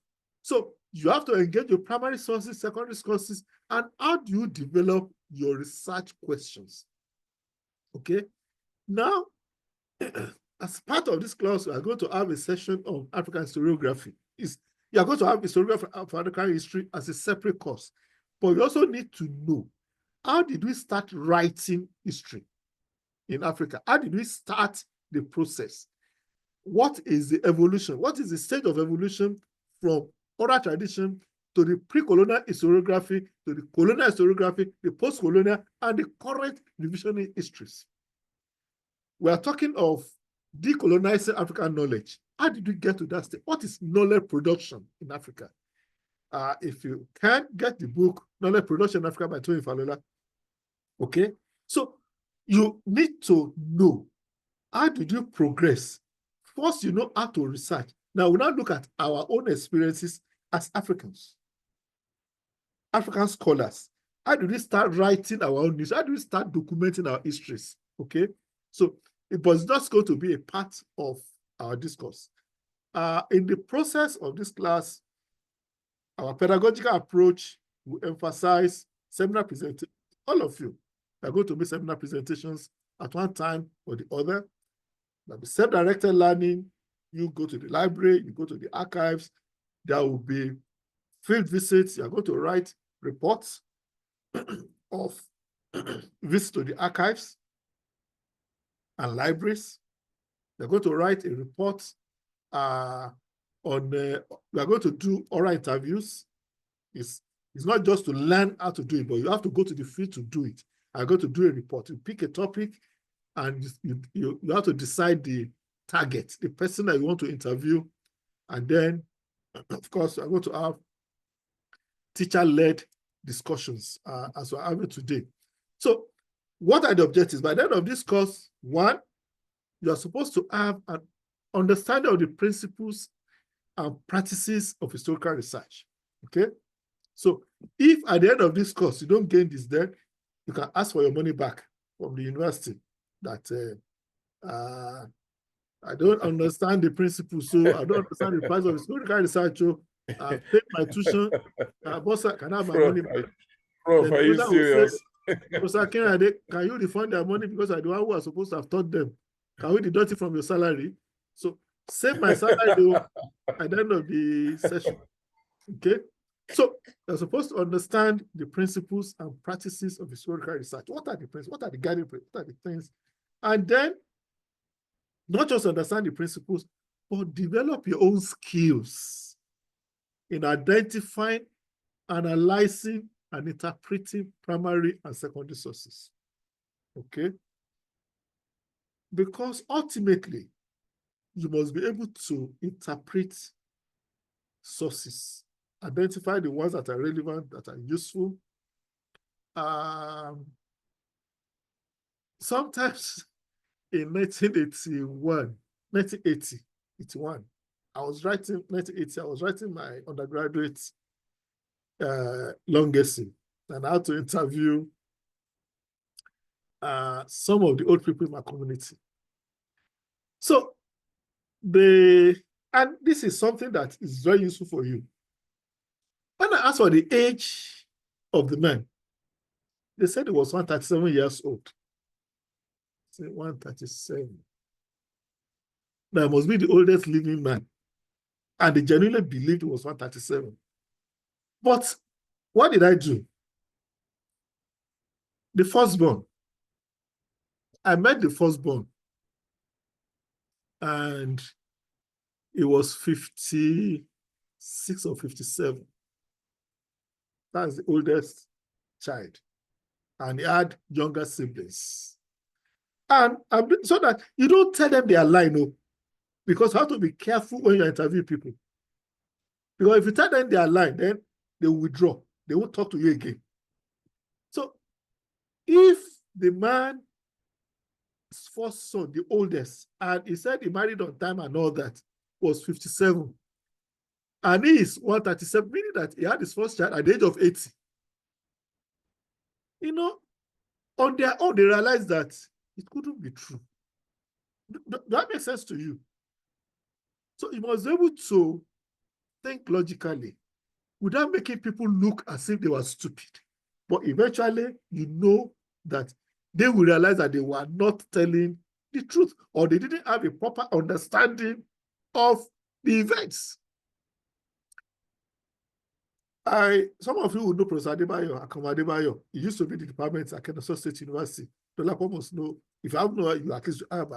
you have to engage your primary sources, secondary sources, and how do you develop your research questions? Okay. Now, as part of this class, we are going to have a session on African historiography. You are going to have historiography of African history as a separate course. But we also need to know, how did we start writing history in Africa? How did we start the process? What is the evolution? What is the stage of evolution from oral tradition to the pre-colonial historiography, to the colonial historiography, the post-colonial, and the current revisionist histories? We are talking of decolonizing African knowledge. How did we get to that state? What is knowledge production in Africa? If you can get the book, Knowledge Production in Africa by Tony Falola, okay? So you need to know, how did you progress? First, you know how to research. Now, we now look at our own experiences as Africans, African scholars. How do we start writing our own news? How do we start documenting our histories? Okay, so it was just going to be a part of our discourse. In the process of this class, our pedagogical approach will emphasize seminar presentations. All of you are going to make seminar presentations at one time or the other. There'll be self-directed learning. You go to the library, you go to the archives. There will be field visits. You're going to write reports of visits to the archives and libraries. They're going to write a report we are going to do oral interviews. It's not just to learn how to do it, but you have to go to the field to do it. I'm going to do a report. You pick a topic, and you have to decide the target, the person that you want to interview. And then, of course, we're going to have teacher-led discussions as we're having today. So what are the objectives? By the end of this course, one, you are supposed to have an understanding of the principles and practices of historical research, okay? So if at the end of this course, you don't gain this, then you can ask for your money back from the university that I don't understand the principles, so I don't understand the price of historical research, so I paid my tuition, boss, can I have my money back? Prof, are you serious? Professor Kennedy, can you refund their money because I the one who are supposed to have taught them? Can we deduct it from your salary? So save my salary at the end of the session. Okay. So you're supposed to understand the principles and practices of historical research. What are the principles? What are the guiding principles? What are the things? And then not just understand the principles, but develop your own skills in identifying, analyzing, and interpreting primary and secondary sources. Okay? Because ultimately, you must be able to interpret sources, identify the ones that are relevant, that are useful, sometimes in 1981, I was writing my undergraduate long essay, and I had to interview some of the old people in my community. So and this is something that is very useful for you. When I asked for the age of the man, they said he was 137 years old. Say 137. That must be the oldest living man. And they genuinely believed it was 137. But what did I do? The firstborn. I met the firstborn, and it was 56 or 57. That's the oldest child. And he had younger siblings. And so that you don't tell them they are lying, no, because you have to be careful when you interview people. Because if you tell them they are lying, then they will withdraw. They won't talk to you again. So if the man's first son, the oldest, and he said he married on time and all that, was 57, and he is 137, meaning that he had his first child at the age of 80. You know, on their own, they realized that it couldn't be true. That makes sense to you. So you must be able to think logically without making people look as if they were stupid. But eventually, you know that they will realize that they were not telling the truth, or they didn't have a proper understanding of the events. Some of you will know Professor Adebayo, Akama Adebayo. He used to be the department at Kennesaw State University. Dolapo must know. If you have no, you at least have.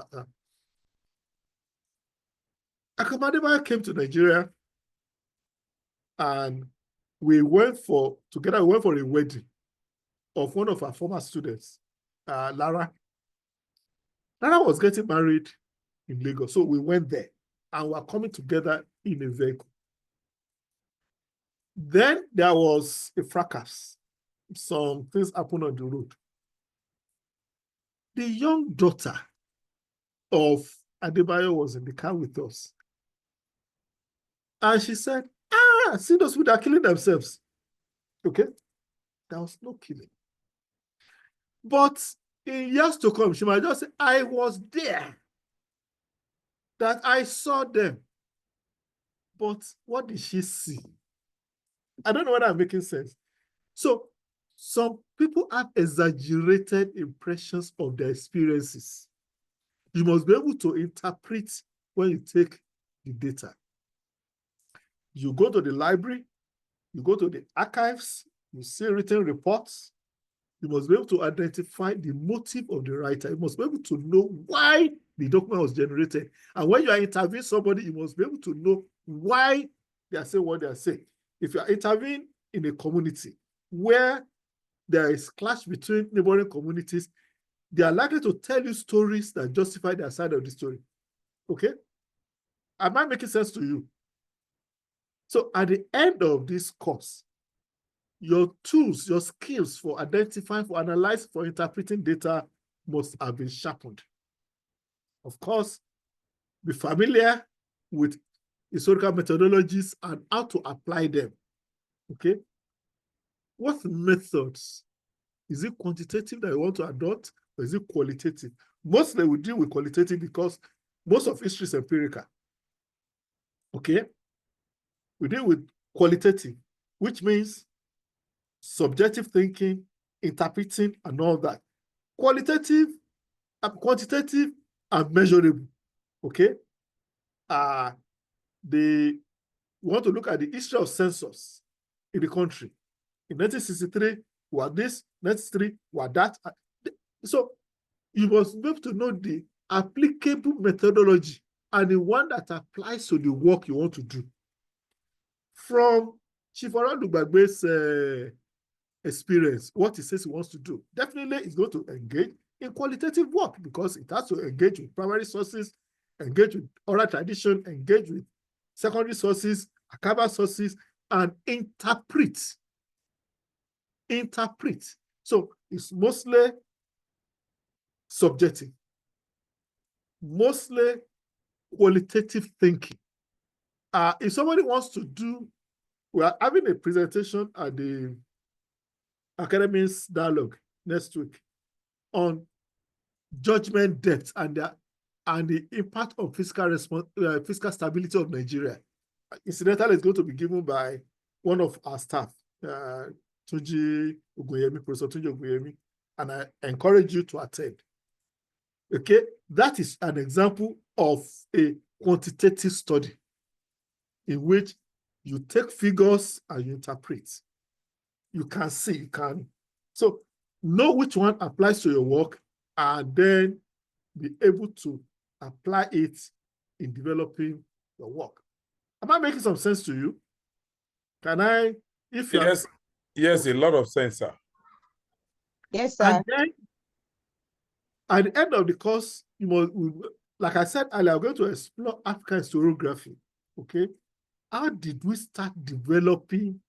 Akama Adebayo came to Nigeria, and we went for a wedding of one of our former students, Lara. Lara was getting married in Lagos, so we went there, and we were coming together in a vehicle. Then there was a fracas. Some things happened on the road. The young daughter of Adebayo was in the car with us. And she said, see those people that are killing themselves. Okay? There was no killing. But in years to come, she might just say, I was there. That I saw them. But what did she see? I don't know whether I'm making sense. So some people have exaggerated impressions of their experiences. You must be able to interpret when you take the data. You go to the library, you go to the archives, you see written reports. You must be able to identify the motive of the writer. You must be able to know why the document was generated. And when you are interviewing somebody, you must be able to know why they are saying what they are saying. If you are interviewing in a community where there is clash between neighboring communities, they are likely to tell you stories that justify their side of the story. Okay? Am I making sense to you? So at the end of this course, your tools, your skills for identifying, for analyzing, for interpreting data must have been sharpened. Of course, be familiar with historical methodologies and how to apply them. Okay? What methods? Is it quantitative that you want to adopt, or is it qualitative? Mostly we deal with qualitative because most of history is empirical. Okay? We deal with qualitative, which means subjective thinking, interpreting, and all that. Qualitative, quantitative, and measurable. Okay? We want to look at the history of census in the country. In 1963, we had this, 1963, we had that. So you must be able to know the applicable methodology and the one that applies to the work you want to do. From Chief Oradugba's experience, what he says he wants to do, definitely is going to engage in qualitative work because it has to engage with primary sources, engage with oral tradition, engage with secondary sources, archival sources, and interpret. So it's mostly subjective, mostly qualitative thinking. If somebody wants to do, we are having a presentation at the Academics Dialogue next week on judgment depth and the impact of fiscal stability of Nigeria. Incidentally, it's going to be given by one of our staff, Tunji Ogunyemi, Professor Tunji Ogunyemi, and I encourage you to attend. Okay, that is an example of a quantitative study in which you take figures and you interpret. You can see, you can. So know which one applies to your work and then be able to apply it in developing your work. Am I making some sense to you? Can I, if you Yes, yes, a lot of sense, sir. Yes, sir. And then at the end of the course, you must, like I said earlier, I'm going to explore African historiography. Okay, how did we start developing,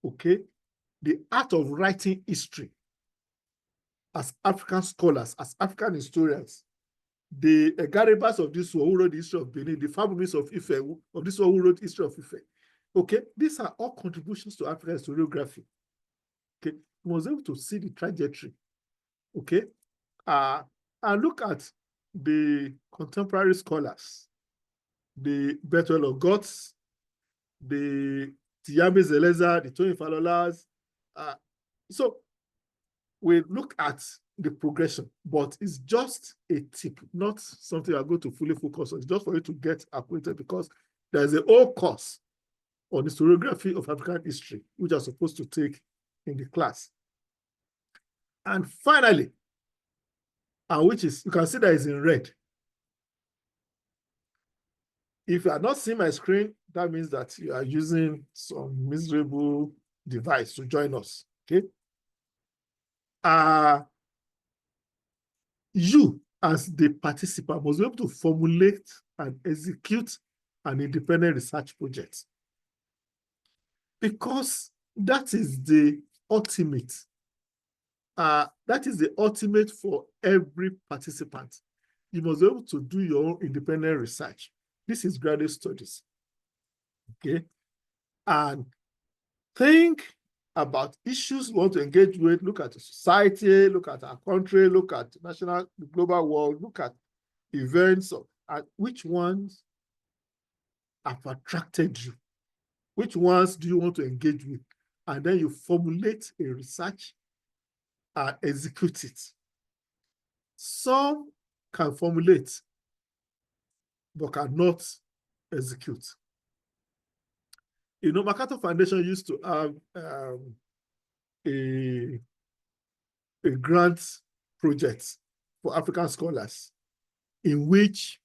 okay, the art of writing history as African scholars, as African historians? The Garibas of this one who wrote the history of Benin, the Fabumis of Ife of this one who wrote history of Ife. Okay, these are all contributions to African historiography. Okay, we was able to see the trajectory. Okay, and look at the contemporary scholars, the Bertrand of Gotz, the Tiyambe Zeleza, the Tony Falolas. So we look at the progression, but it's just a tip, not something I'm going to fully focus on. It's just for you to get acquainted, because there's a whole course on historiography of African history, which I'm supposed to take in the class. And finally, which is, you can see that it's in red. If you are not seeing my screen, that means that you are using some miserable device to join us, okay? You, as the participant, must be able to formulate and execute an independent research project, because that is the ultimate. That is the ultimate for every participant. You must be able to do your own independent research. This is graduate studies, okay? And think about issues you want to engage with. Look at the society, look at our country, look at the national, the global world, look at events, and which ones have attracted you? Which ones do you want to engage with? And then you formulate a research and execute it. Some can formulate, but cannot execute. You know, MacArthur Foundation used to have a grant project for African scholars in which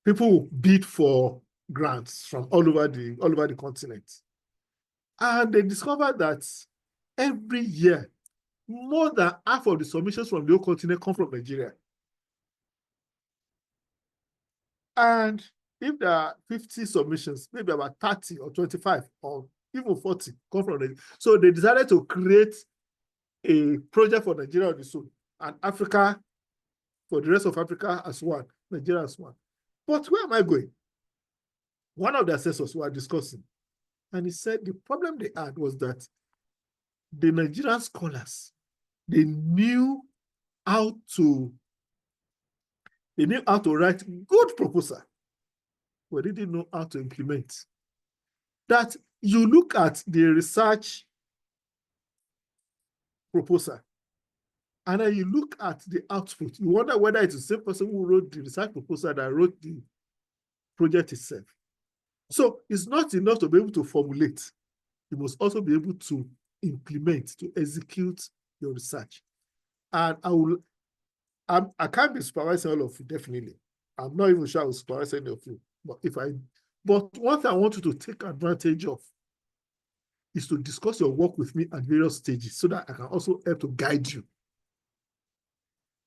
people will bid for grants from all over the continent. And they discovered that every year, more than half of the submissions from the whole continent come from Nigeria. And if there are 50 submissions, maybe about 30 or 25 or even 40 come from Nigeria. So they decided to create a project for Nigeria on its own, and Africa, for the rest of Africa as one, Nigeria as one. But where am I going? One of the assessors were discussing, and he said the problem they had was that the Nigerian scholars, they knew how to write good proposal, but they didn't know how to implement. That you look at the research proposal, and then you look at the output, you wonder whether it's the same person who wrote the research proposal that wrote the project itself. So it's not enough to be able to formulate. You must also be able to implement, to execute your research. And I can't be supervising all of you, definitely. I'm not even sure I will supervise any of you. But one thing I want you to take advantage of is to discuss your work with me at various stages so that I can also help to guide you.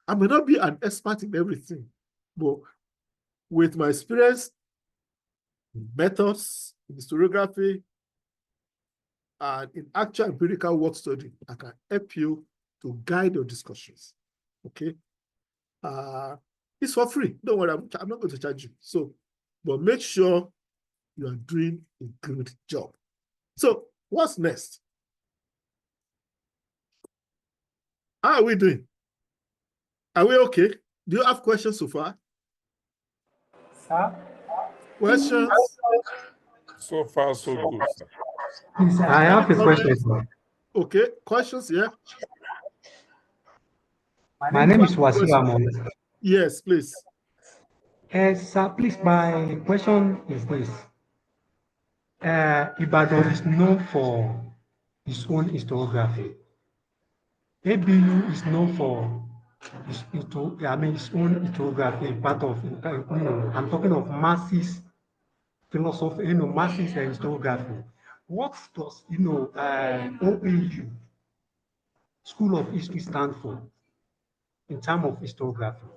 I may not be an expert in everything, but with my experience, methods, in historiography, and in actual empirical work study, I can help you to guide your discussions. Okay. It's for free. Don't worry, I'm not going to charge you. So, but make sure you are doing a good job. So, what's next? How are we doing? Are we okay? Do you have questions so far? Sir? Questions? So far, so good, sir. Please, I have a question, sir. Okay, questions, yeah? My name is Wasiu Amon. Yes, please. Sir, please, my question is this. Ibadan is known for its own historiography. ABU is known for its own historiography, part of, I'm talking of Marxist philosophy, Marxist historiography. What does, OAU, School of History, stand for in terms of historiography?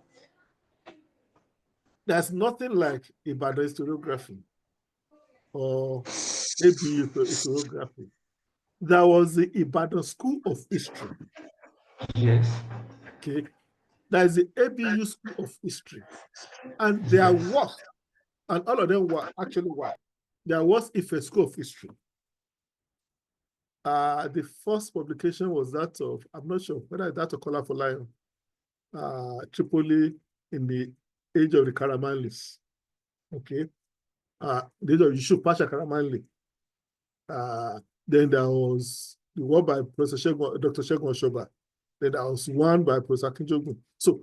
There's nothing like Ibadan historiography or ABU historiography. There was the Ibadan School of History. Yes. Okay. There's the ABU School of History. And their work, and all of them were actually what? There was Ife School of History. The first publication was that of, I'm not sure whether that of Kola Folayan, Tripoli in the age of the Karamanlis. Okay. The age of Yusuf Pasha Karamanli. Then there was the one by Professor Dr. Shegun Oshoba. Then there was one by Professor Akinjogun. So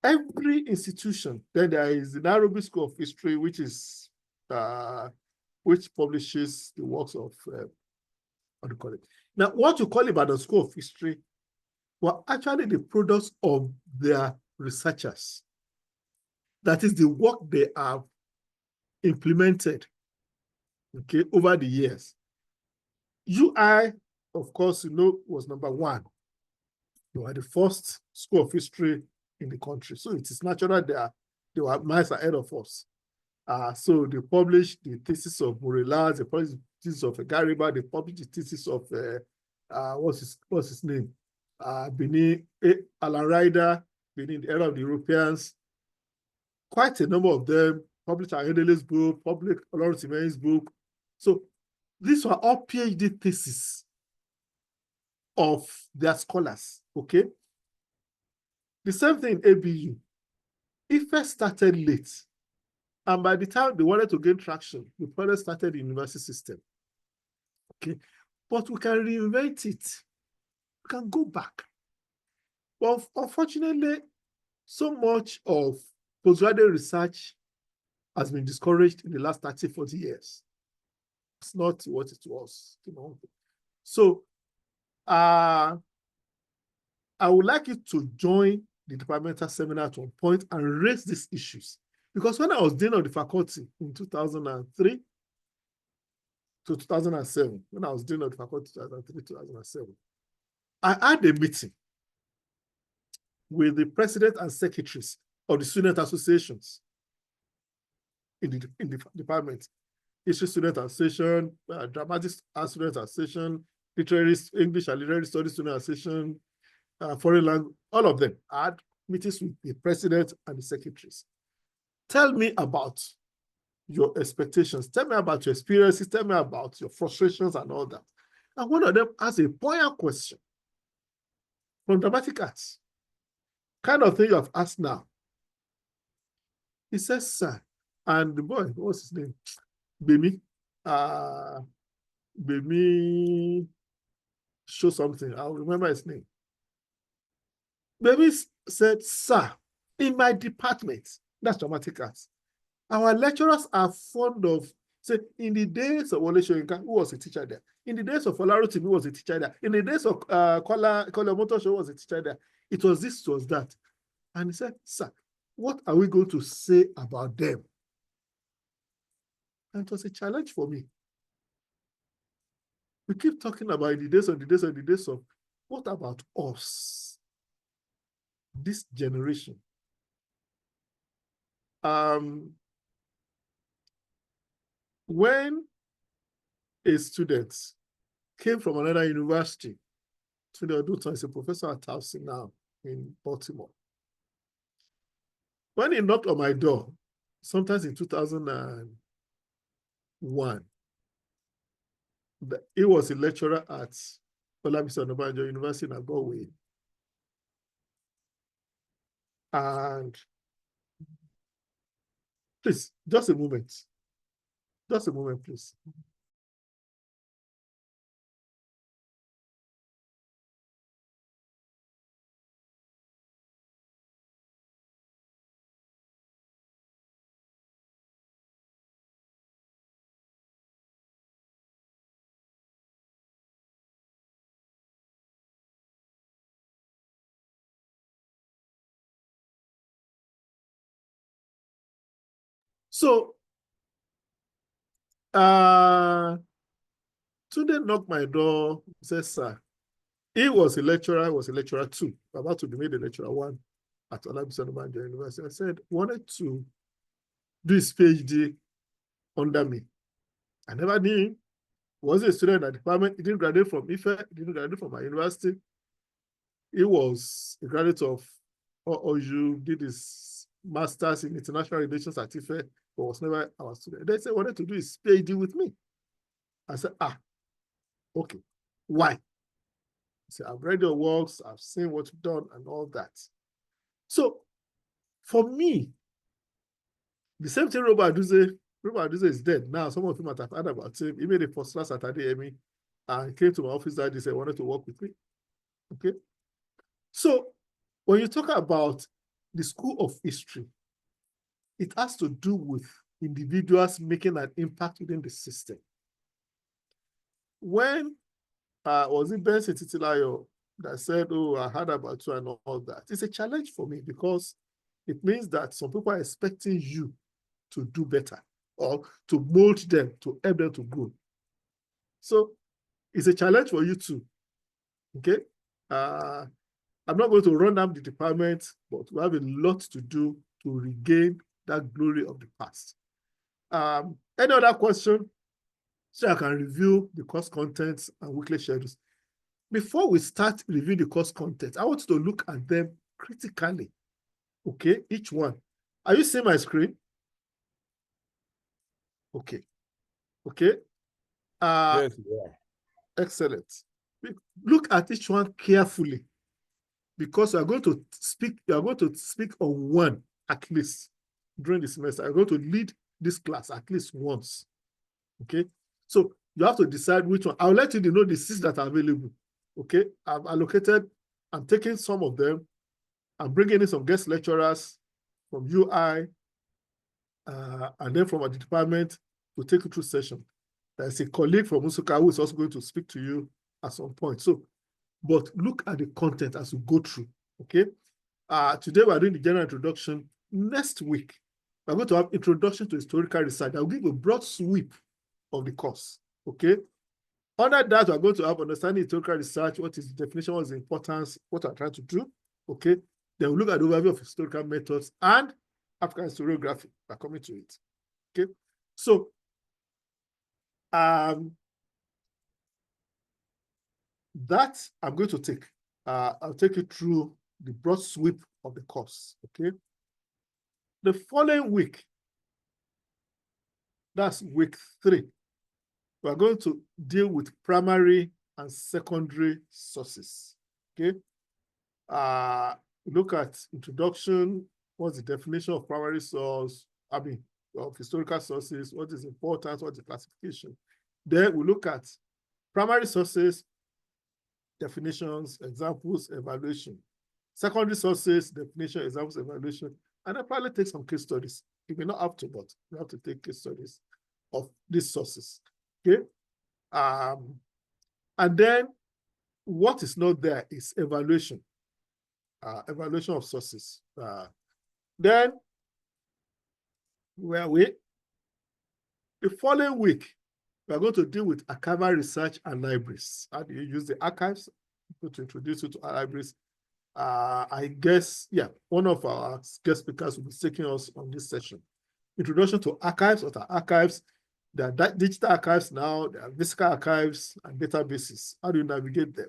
every institution, then there is the Nairobi School of History, which is which publishes the works of what do you call it? Now, what you call about the School of History were actually the products of their researchers. That is the work they have implemented, okay, over the years. UI, of course, was number one. They were the first school of history in the country. So it is natural they were miles ahead of us. So they published the thesis of Morelas, they published the thesis of Gariba, they published the thesis of, what's his name? Benin, Alan Ryder, Benin, the era of the Europeans. Quite a number of them published Ayodele's book, published Lawrence Imen's book. So these were all PhD theses of their scholars, okay? The same thing in ABU. IFE started late. And by the time they wanted to gain traction, the project started the university system, okay? But we can reinvent it. We can go back. But unfortunately, so much of postgraduate research has been discouraged in the last 30, 40 years. It's not what it was. So I would like you to join the departmental seminar at one point and raise these issues. Because when I was dean of the faculty in 2003 to 2007, when I was dean of the faculty 2003 to 2007, I had a meeting with the president and secretaries of the student associations in the department. History Student Association, Dramatic Student Association, English and Literary Studies Student Association, Foreign Language, all of them. I had meetings with the president and the secretaries. Tell me about your expectations. Tell me about your experiences. Tell me about your frustrations and all that. And one of them asked a poignant question from Dramatic Arts. Kind of thing you have asked now. He says, sir, and the boy, what's his name? Bemi. Bemi show something. I'll remember his name. Bemi said, sir, in my department, that's Dramatic Arts, our lecturers are fond of, say, in the days of Wole Soyinka, who was a teacher there? In the days of Olaruti, who was a teacher there? In the days of Kola Motosho, who was a teacher there? It was this, it was that. And he said, sir, what are we going to say about them? And it was a challenge for me. We keep talking about the days of, what about us? This generation. When a student came from another university Tunde Odutan is a professor at Towson now in Baltimore. When he knocked on my door, sometimes in 2001, he was a lecturer at Olabisi Onabanjo University in Agbowe. And please, just a moment. Just a moment, please. So, Tunde knocked my door, said, sir, he was a lecturer too, about to be made a lecturer one at Olabisi Onabanjo University. I said, wanted to do his PhD under me. I never knew him. He was a student at the department. He didn't graduate from IFE. He didn't graduate from my university. He was a graduate of OU, did his master's in international relations at IFE, but was never our student. They said wanted to do his PhD with me. I said, okay. Why? He said, I've read your works, I've seen what you've done and all that. So for me, the same thing Robert Aduze is dead. Now, some of you might have heard about him. He made a first class at ADME and came to my office that day, said, wanted to work with me. Okay. So when you talk about the School of History, it has to do with individuals making an impact within the system. When was it Benson Titilayo that said, oh, I heard about you and all that? It's a challenge for me because it means that some people are expecting you to do better or to mold them, to help them to grow. So it's a challenge for you too, okay? I'm not going to run down the department, but we have a lot to do to regain that glory of the past. Any other question? So I can review the course contents and weekly schedules. Before we start reviewing the course content, I want you to look at them critically, okay? Each one. Are you seeing my screen? Okay. Okay. Yes, yeah. Excellent. Look at each one carefully because you are going to speak on one at least during the semester. I'm going to lead this class at least once. Okay. So you have to decide which one. I'll let you know the seats that are available. Okay. I've allocated, I'm taking some of them. I'm bringing in some guest lecturers from UI and then from the department to take you through session. There's a colleague from Usuka who is also going to speak to you at some point. So, but look at the content as we go through, okay? Today we're doing the general introduction. Next week, we're going to have introduction to historical research. I'll give a broad sweep of the course, okay? Under that, we're going to have understanding historical research, what is the definition, what is the importance, what I'm trying to do, okay? Then we'll look at the overview of historical methods and African historiography. We're coming to it, okay? So, that I'm going to take. I'll take you through the broad sweep of the course, okay? The following week, that's week 3, we're going to deal with primary and secondary sources, okay? Look at introduction, what's the definition of primary source, of historical sources, what is important, what's the classification. Then we look at primary sources, definitions, examples, evaluation. Secondary sources, definition, examples, evaluation, and then probably take some case studies. You may not have to, but you have to take case studies of these sources, okay? And then what is not there is evaluation, evaluation of sources. Then, where we? The following week, we are going to deal with archival research and libraries. How do you use the archives? I'm going to introduce you to our libraries. I guess, yeah, one of our guest speakers will be taking us on this session. Introduction to archives. What are archives? There are digital archives now, there are physical archives and databases. How do you navigate them?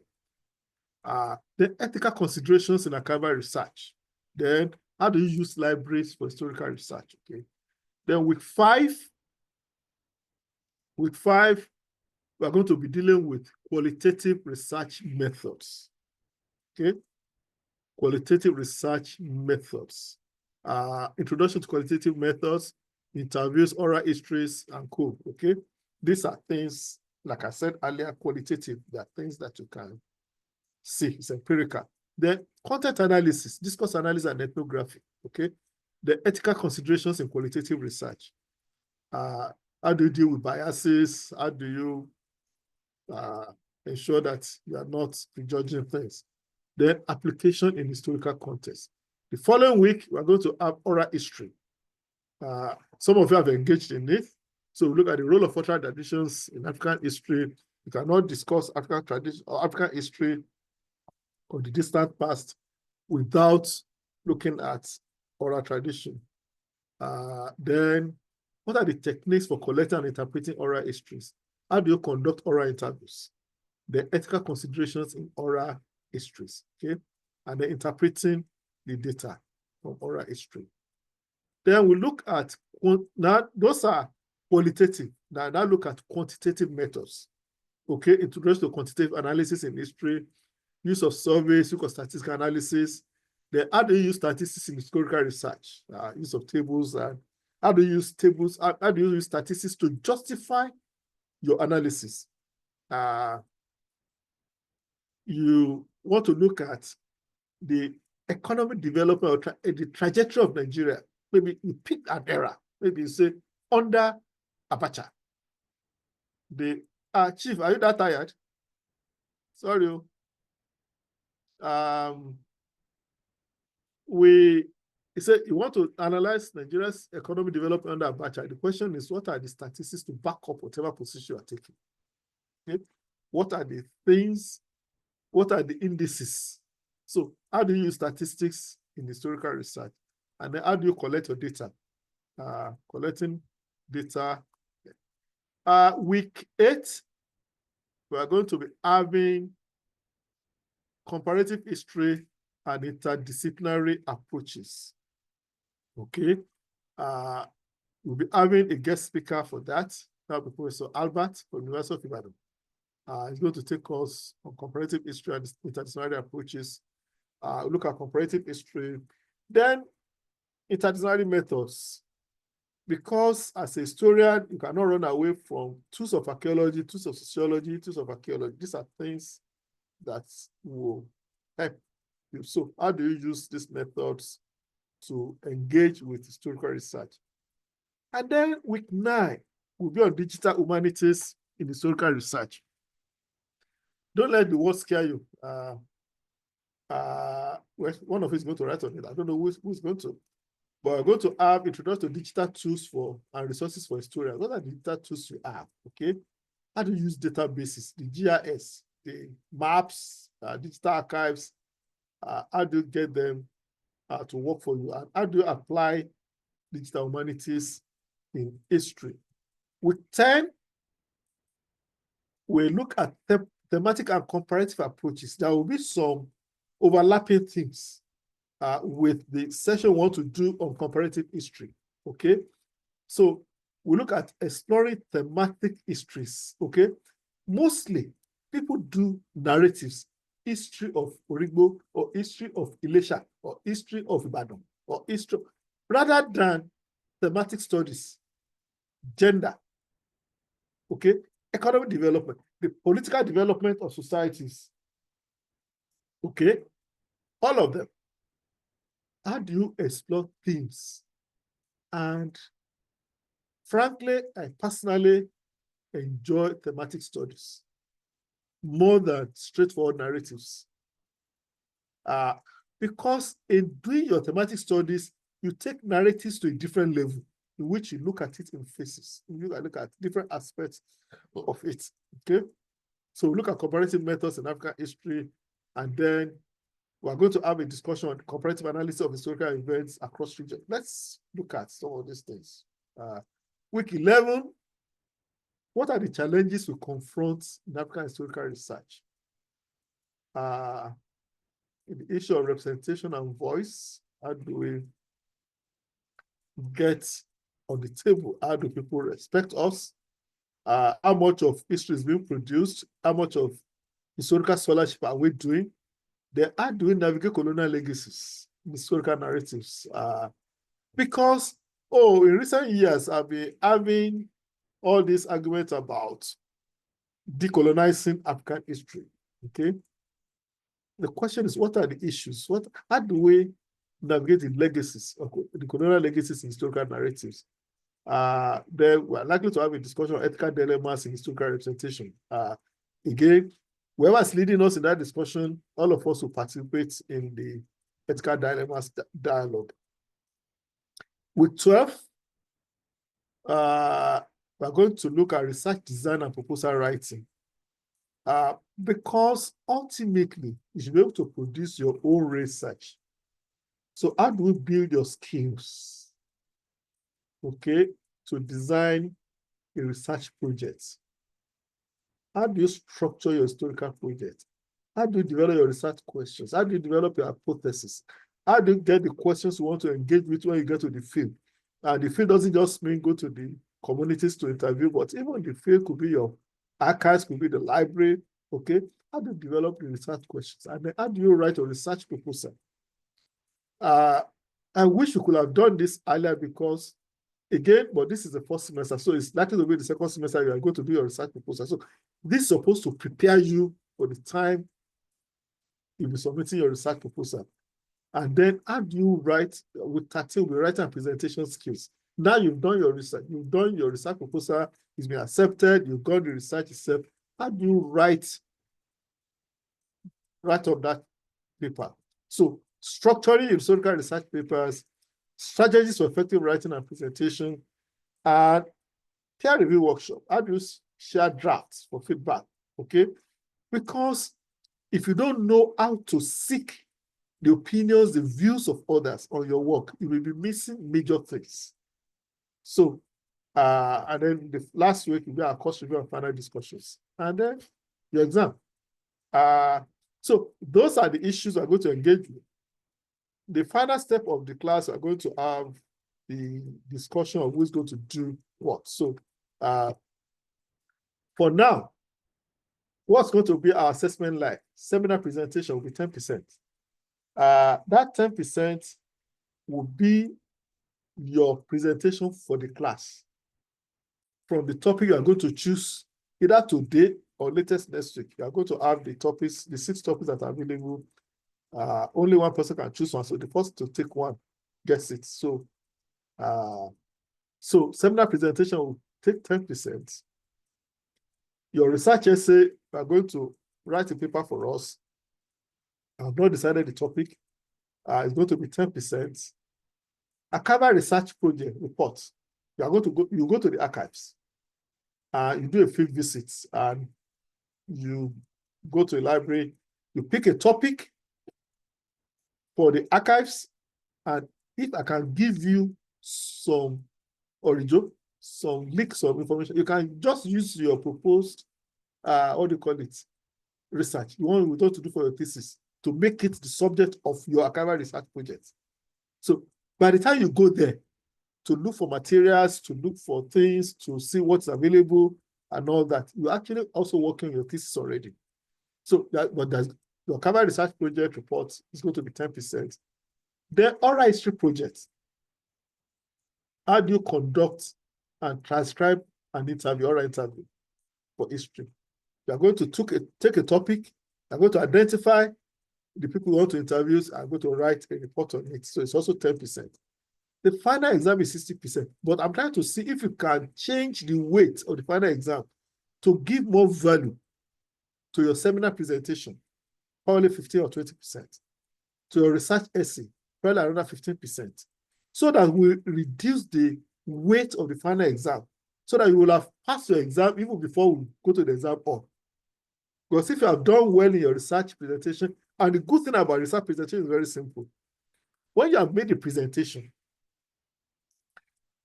The ethical considerations in archival research. Then how do you use libraries for historical research? Okay. Then week five, we are going to be dealing with qualitative research methods. Okay. Qualitative research methods. Introduction to qualitative methods, interviews, oral histories, and co. Okay. These are things, like I said earlier, qualitative. They are things that you can see. It's empirical. Then content analysis, discourse analysis, and ethnography. Okay. The ethical considerations in qualitative research. How do you deal with biases? How do you ensure that you are not prejudging things? Then application in historical context. The following week, we're going to have oral history. Some of you have engaged in it. So we look at the role of oral traditions in African history. We cannot discuss African tradition or African history of the distant past without looking at oral tradition. Then what are the techniques for collecting and interpreting oral histories? How do you conduct oral interviews? The ethical considerations in oral histories, okay? And then interpreting the data from oral history. Then we look at, now those are qualitative. Now look at quantitative methods, okay? Introduction to quantitative analysis in history, use of surveys, use of statistical analysis. Then how do you use statistics in historical research? Use of tables, and how do you use tables? How do you use statistics to justify your analysis? You want to look at the economic development or the trajectory of Nigeria. Maybe you pick an era. Maybe you say under Abacha. The Chief, are you that tired? Sorry. He said you want to analyze Nigeria's economic development under Abacha. The question is, what are the statistics to back up whatever position you are taking? Okay? What are the things? What are the indices? So how do you use statistics in historical research? And then how do you collect your data? Collecting data. Week 8, we are going to be having comparative history and interdisciplinary approaches. Okay. We'll be having a guest speaker for that. That will be Professor Albert from University of Ibadan. He's going to take us on comparative history and interdisciplinary approaches. Look at comparative history. Then interdisciplinary methods. Because as a historian, you cannot run away from tools of archaeology, tools of sociology, tools of archaeology. These are things that will help you. So how do you use these methods to engage with historical research? And then week 9 will be on digital humanities in historical research. Don't let the word scare you. One of us is going to write on it. I don't know who's going to. But we're going to have introduction to digital tools and resources for historians. What are the digital tools you have? Okay. How do you use databases, the GIS, the maps, digital archives? How do you get them to work for you? And how do you apply digital humanities in history? With 10, we look at thematic and comparative approaches. There will be some overlapping themes with the session we want to do on comparative history. Okay. So we look at exploring thematic histories. Okay. Mostly people do narratives, history of Origbo or history of Ilesha or history of Ibadan or history, rather than thematic studies, gender, okay, economic development, the political development of societies, okay, all of them. How do you explore themes? And frankly, I personally enjoy thematic studies more than straightforward narratives. Because in doing your thematic studies, you take narratives to a different level in which you look at it in phases. You look at different aspects of it, okay? So we look at comparative methods in African history, and then we're going to have a discussion on comparative analysis of historical events across regions. Let's look at some of these things. Week 11, what are the challenges we confront in African historical research? the issue of representation and voice, how do we get on the table? How do people respect us? How much of history is being produced? How much of historical scholarship are we doing? Then how do we navigate colonial legacies, historical narratives? Because, in recent years, I've been having all these arguments about decolonizing African history, okay? The question is, what are the issues? How do we navigate the legacies, the colonial legacies in historical narratives? Then we're likely to have a discussion on ethical dilemmas in historical representation. Again, whoever is leading us in that discussion, all of us will participate in the ethical dilemmas dialogue. With 12, we're going to look at research design and proposal writing. Because ultimately, you should be able to produce your own research. So how do we build your skills, okay, to design a research project? How do you structure your historical project? How do you develop your research questions? How do you develop your hypothesis? How do you get the questions you want to engage with when you get to the field? And the field doesn't just mean go to the communities to interview, but even the field could be your archives, could be the library, okay? How do you develop the research questions? And then how do you write a research proposal? I wish we could have done this earlier because, again, but this is the first semester, so it's likely to be the second semester you are going to do your research proposal. So this is supposed to prepare you for the time you'll be submitting your research proposal. And then how do you write with 13 with writing and presentation skills? Now you've done your research, you've done your research proposal, it's been accepted, you've got the research itself. How do you write up that paper? So structuring your historical research papers, strategies for effective writing and presentation, and peer review workshop. How do you share drafts for feedback? Okay, because if you don't know how to seek the opinions, the views of others on your work, you will be missing major things. So, and then the last week will be our course review and final discussions, and then your exam. So those are the issues we're going to engage with. The final step of the class, we're going to have the discussion of who's going to do what. So for now, what's going to be our assessment like? Seminar presentation will be 10%. That 10% will be your presentation for the class. From the topic you are going to choose, either today or latest next week. You are going to have the topics, the 6 topics that are available. Only one person can choose one, so the first to take one gets it. So, so seminar presentation will take 10%. Your research essay, you are going to write a paper for us. I've not decided the topic. It's going to be 10%. Archival research project report. You are going to go to the archives. You do a field visit and you go to a library. You pick a topic for the archives, and if I can give you some original, some links of information, you can just use your proposed, what do you call it, research. You want to do for your thesis to make it the subject of your archival research project. So by the time you go there to look for materials, to look for things, to see what's available and all that, you're actually also working on your thesis already. So your archival research project report is going to be 10%. The oral history project. How do you conduct and transcribe an interview, oral interview for history? You are going to take a topic, you are going to identify the people who want to interview, and going to write a report on it. So it's also 10%. The final exam is 60%, but I'm trying to see if you can change the weight of the final exam to give more value to your seminar presentation, probably 15 or 20%. To your research essay, probably around 15%. So that we reduce the weight of the final exam, so that you will have passed your exam even before we go to the exam hall. Because if you have done well in your research presentation, and the good thing about research presentation is very simple. When you have made the presentation,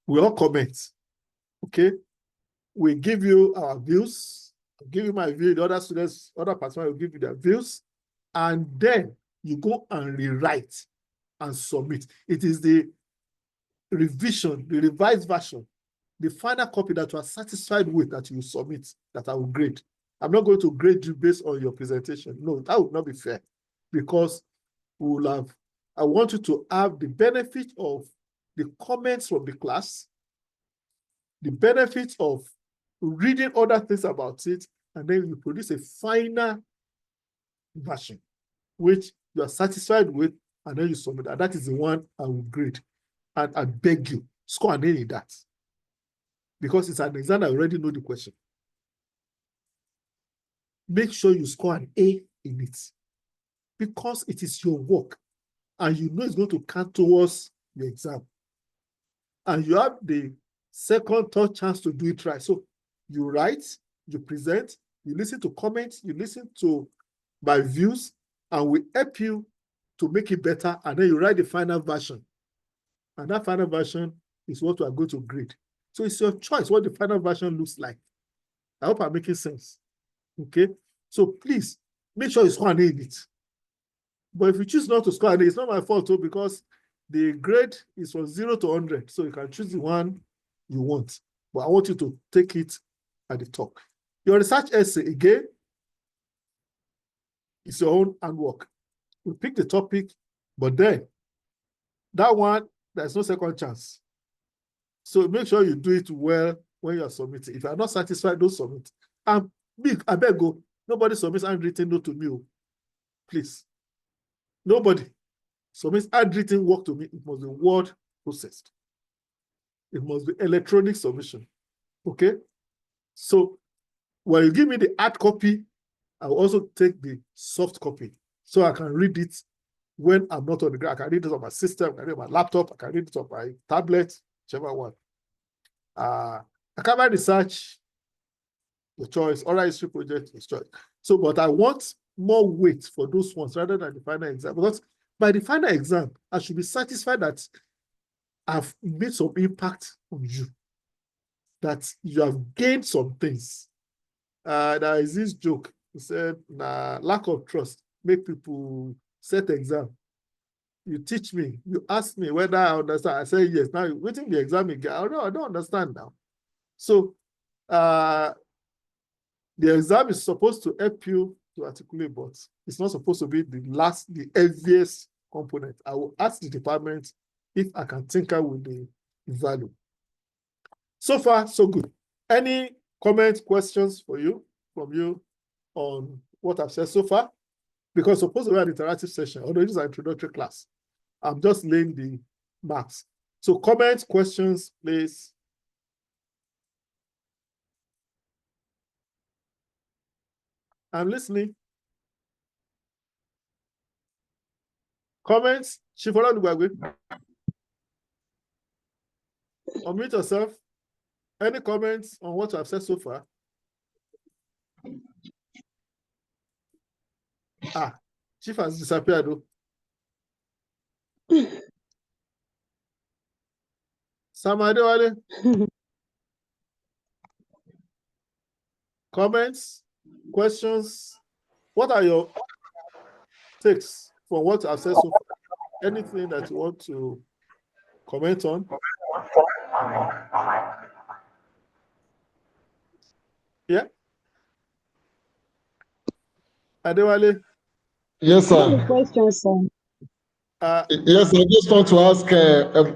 we all comment, okay? We give you our views, I'll give you my view, the other students, other participants will give you their views, and then you go and rewrite and submit. It is the revision, the revised version, the final copy that you are satisfied with that you submit, that I will grade. I'm not going to grade you based on your presentation. No, that would not be fair, because we will have, I want you to have the benefit of the comments from the class, the benefit of reading other things about it, and then you produce a final version, which you are satisfied with, and then you submit. And that is the one I will grade. And I beg you, score an A in that. Because it's an exam, I already know the question. Make sure you score an A in it, because it is your work, and you know it's going to count towards the exam. And you have the second, third chance to do it right. So you write, you present, you listen to comments, you listen to my views, and we help you to make it better, and then you write the final version. And that final version is what we are going to grade. So it's your choice what the final version looks like. I hope I'm making sense. Okay? So please, make sure you score an A in it. But if you choose not to score an A, it's not my fault too, because the grade is from 0 to 100. So you can choose the one you want. But I want you to take it at the top. Your research essay, again, is your own handwork. We pick the topic, but then that one, there's no second chance. So make sure you do it well when you're submitting. If you're not satisfied, don't submit. And I beg you, nobody submits handwritten note to me. Please. Nobody submits handwritten work to me. It must be word processed. It must be electronic submission. Okay? So when you give me the hard copy, I will also take the soft copy so I can read it when I'm not on the ground. I can read it on my system, I can read it on my laptop, I can read it on my tablet, whichever one. Academic research, your choice. Oral history project, your choice. So, but I want more weight for those ones rather than the final exam, because by the final exam, I should be satisfied that I've made some impact on you, that you have gained some things. There is this joke. He said, lack of trust make people set exam. You teach me, you ask me whether I understand. I say yes. Now you're waiting the exam again. I don't understand now. So the exam is supposed to help you to articulate, but it's not supposed to be the heaviest component. I will ask the department if I can tinker with the value. So far, so good. Any comments, questions from you on what I've said so far? Because supposed to be an interactive session, although it is an introductory class. I'm just laying the marks. So comments, questions, please. I'm listening. Comments? Shifola Lugagwe. Unmute yourself. Any comments on what I've said so far? Chief has disappeared though. Samadewale. Comments, questions? What are your takes from what I've said so far? Anything that you want to comment on? Yeah? Adewale? Yes, sir. Question, sir. Yes, I just want to ask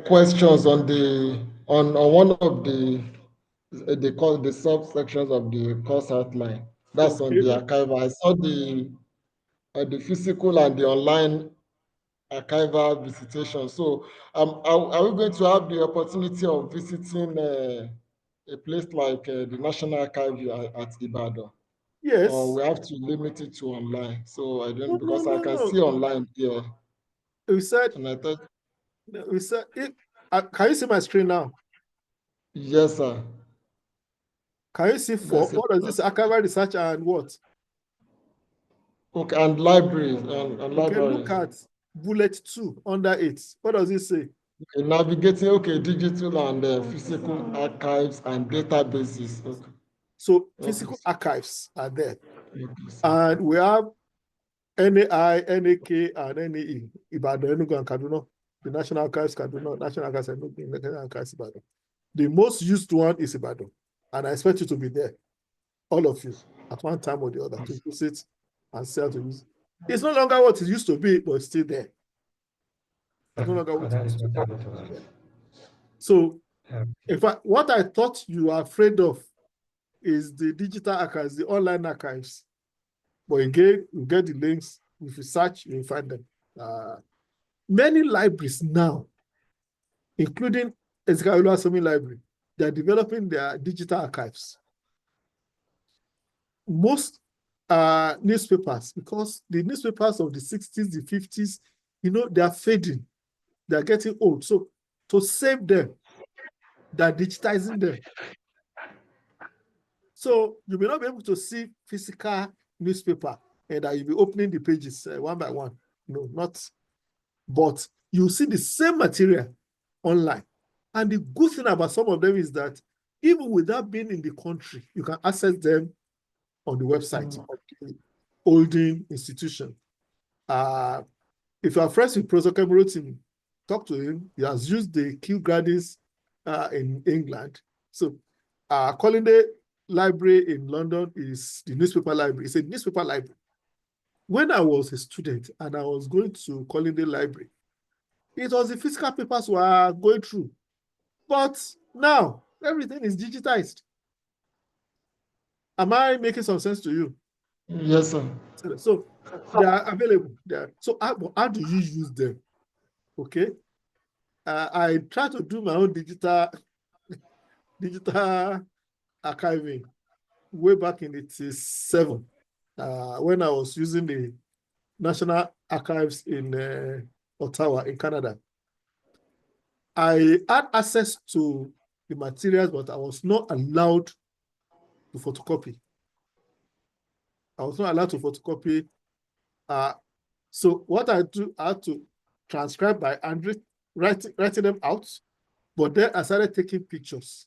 questions on one of the subsections of the course outline. That's on the archival. I saw the physical and the online archival visitation. So are we going to have the opportunity of visiting a place like the National Archive at Ibadan? Yes. Or we have to limit it to online? So I don't, because I can see online here. We said, and I thought, can you see my screen now? Yes, sir. Can you see what is this? Archival research and what? Okay, and libraries and okay, look at bullet 2 under it. What does it say? Okay, navigating, digital and physical archives and databases. Okay. So physical archives are there. And we have NAI, NAK, and NAE, Ibadan, Enugu, and Kaduna. The National Archives, Kaduna, National Archives, Enugu, National Archives, Ibadan. The most used one is Ibadan, and I expect you to be there, all of you, at one time or the other, to visit and see how to use it. It's no longer what it used to be, but it's still there. It's no longer what it used to be. So, in fact, what I thought you were afraid of is the digital archives, the online archives. But again, you get the links. If you search, you'll find them. Many libraries now, including Ezekiel Oluwasomi Library, they are developing their digital archives. Most newspapers, because the newspapers of the 60s, the 50s, they are fading. They are getting old. So to save them, they are digitizing them. So you may not be able to see physical newspaper and you'll be opening the pages one by one. No, not. But you see the same material online. And the good thing about some of them is that even without being in the country, you can access them on the website of the holding institution. If you are friends with Professor Kevorotimi, talk to him. He has used the Kew Gardens in England. So Colinde Library in London is the newspaper library. It's a newspaper library. When I was a student and I was going to Colinde Library, it was the physical papers we were going through. But now, everything is digitized. Am I making some sense to you? Yes, sir. So they are available there. So how do you use them? Okay. I try to do my own digital archiving way back in 1987 when I was using the National Archives in Ottawa in Canada. I had access to the materials, but I was not allowed to photocopy. I was not allowed to photocopy. So what I do, I had to transcribe by writing them out, but then I started taking pictures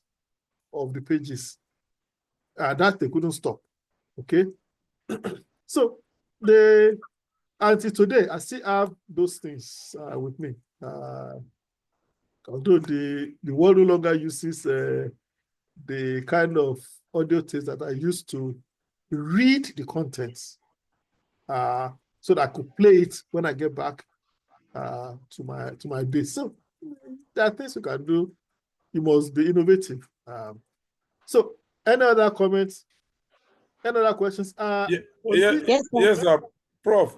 of the pages. That they couldn't stop. Okay. So until today, I still have those things with me. Although the world no longer uses the kind of audio tapes that I used to read the contents so that I could play it when I get back to my base. So there are things you can do. You must be innovative. So any other comments? Any other questions? Yes, Prof.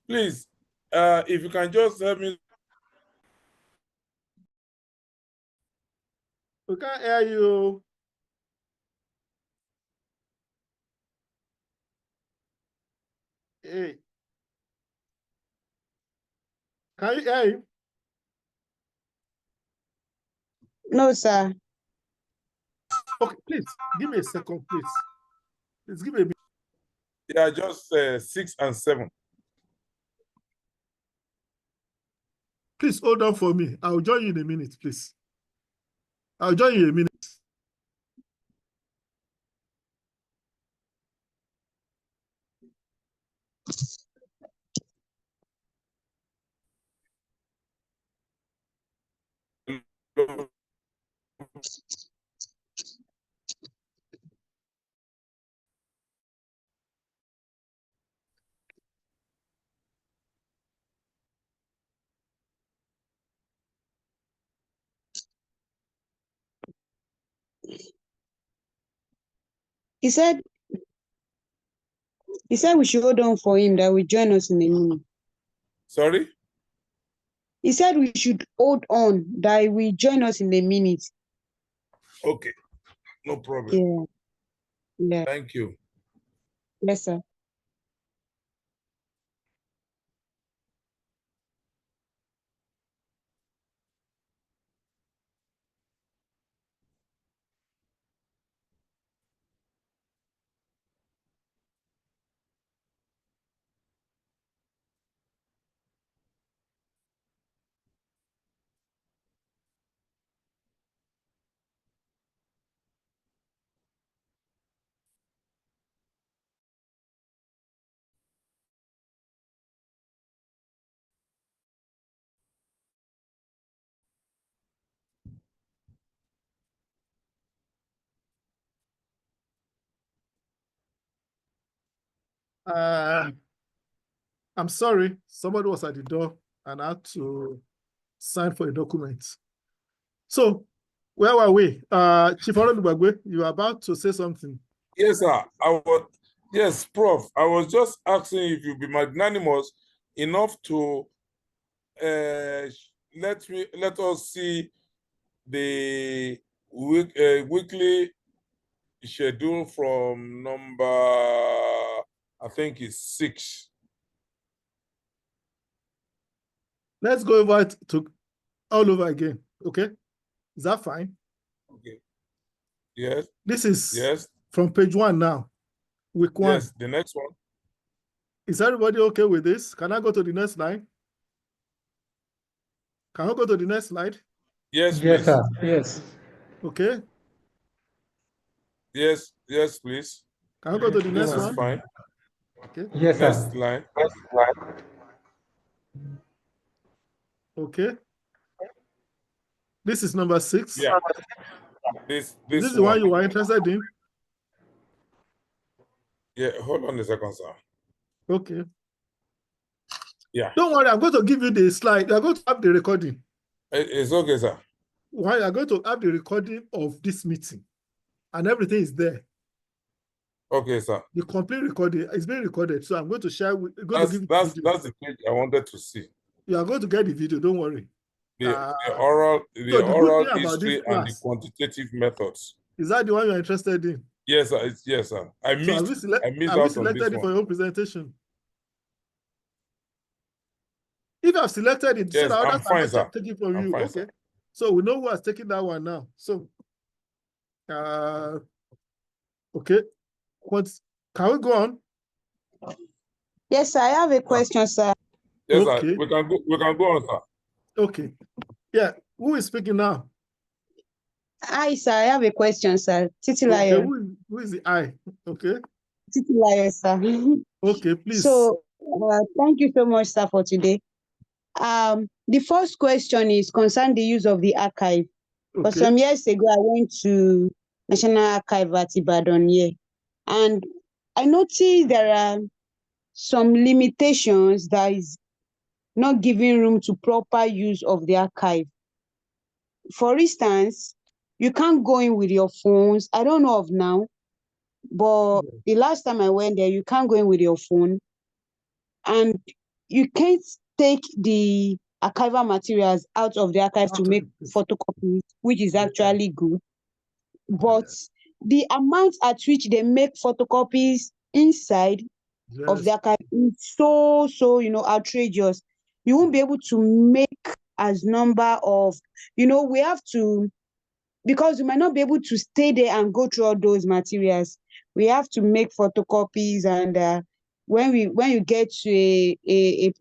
Please, if you can just help me. We can't hear you. Hey. Can you hear him? No, sir. Okay, please give me a second, please. Please give me a minute. They are just 6 and 7. Please hold on for me. I'll join you in a minute, please. I'll join you in a minute. He said we should hold on for him, that will join us in a minute. Sorry? He said we should hold on, that will join us in a minute. Okay, no problem. Yeah. Thank you. Yes, sir. I'm sorry, somebody was at the door and I had to sign for a document. So, where were we? Chief Olubagwe, you were about to say something. Yes, sir. Yes, Prof. I was just asking if you'd be magnanimous enough to let us see the weekly schedule from number, I think it's 6. Let's go over it to all over again. Okay, is that fine? Okay. Yes. This is Yes. from page 1 now. Week 1. Yes. The next one. Is everybody okay with this? Can I go to the next slide? Can I go to the next slide? Yes, Yes, please. sir. Yes. Okay. Yes. Yes, please. Can I go to the This next is one? fine. Okay. Yes, sir. Next line. Okay. This is number 6. Yeah. Is this the one you were interested in? Yeah. Hold on a second, sir. Okay. Yeah. Don't worry, I'm going to give you the slide. You're going to have the recording. It's okay, sir. Why you're going to have the recording of this meeting, and everything is there. Okay, sir. The complete recording is being recorded, so I'm going to share. That's the page I wanted to see. You are going to get the video. Don't worry. The oral good thing about history this and the class- quantitative methods. Is that the one you're interested in? Yes, sir. Yes, sir. I missed Have you out on selected this it for one. your own presentation? If I've selected it, Yes, so that I'm others fine, are sir. not taking from I'm you. fine, Okay. sir. So we know who has taken that one now. So, okay. Can we go on? Yes, I have a question, sir. Yes, Okay. sir. We can go on, sir. Okay. Yeah. Who is speaking now? Hi, sir. I have a question, sir. Okay. Titilayo. Who is the I? Okay. Titilayo, sir. Okay, please. So, thank you so much, sir, for today. The first question is concern the use of the archive. For Okay. some years ago, I went to National Archive at Ibadan here, and I noticed there are some limitations that is not giving room to proper use of the archive. For instance, you can't go in with your phones. I don't know of now, but the last time I went there, you can't go in with your phone, and you can't take the archival materials out of the archive to make photocopies, which is actually good. But the amount at which they make photocopies inside of the archive is so outrageous. You won't be able to make as number of, we have to, because we might not be able to stay there and go through all those materials. We have to make photocopies, and when you get to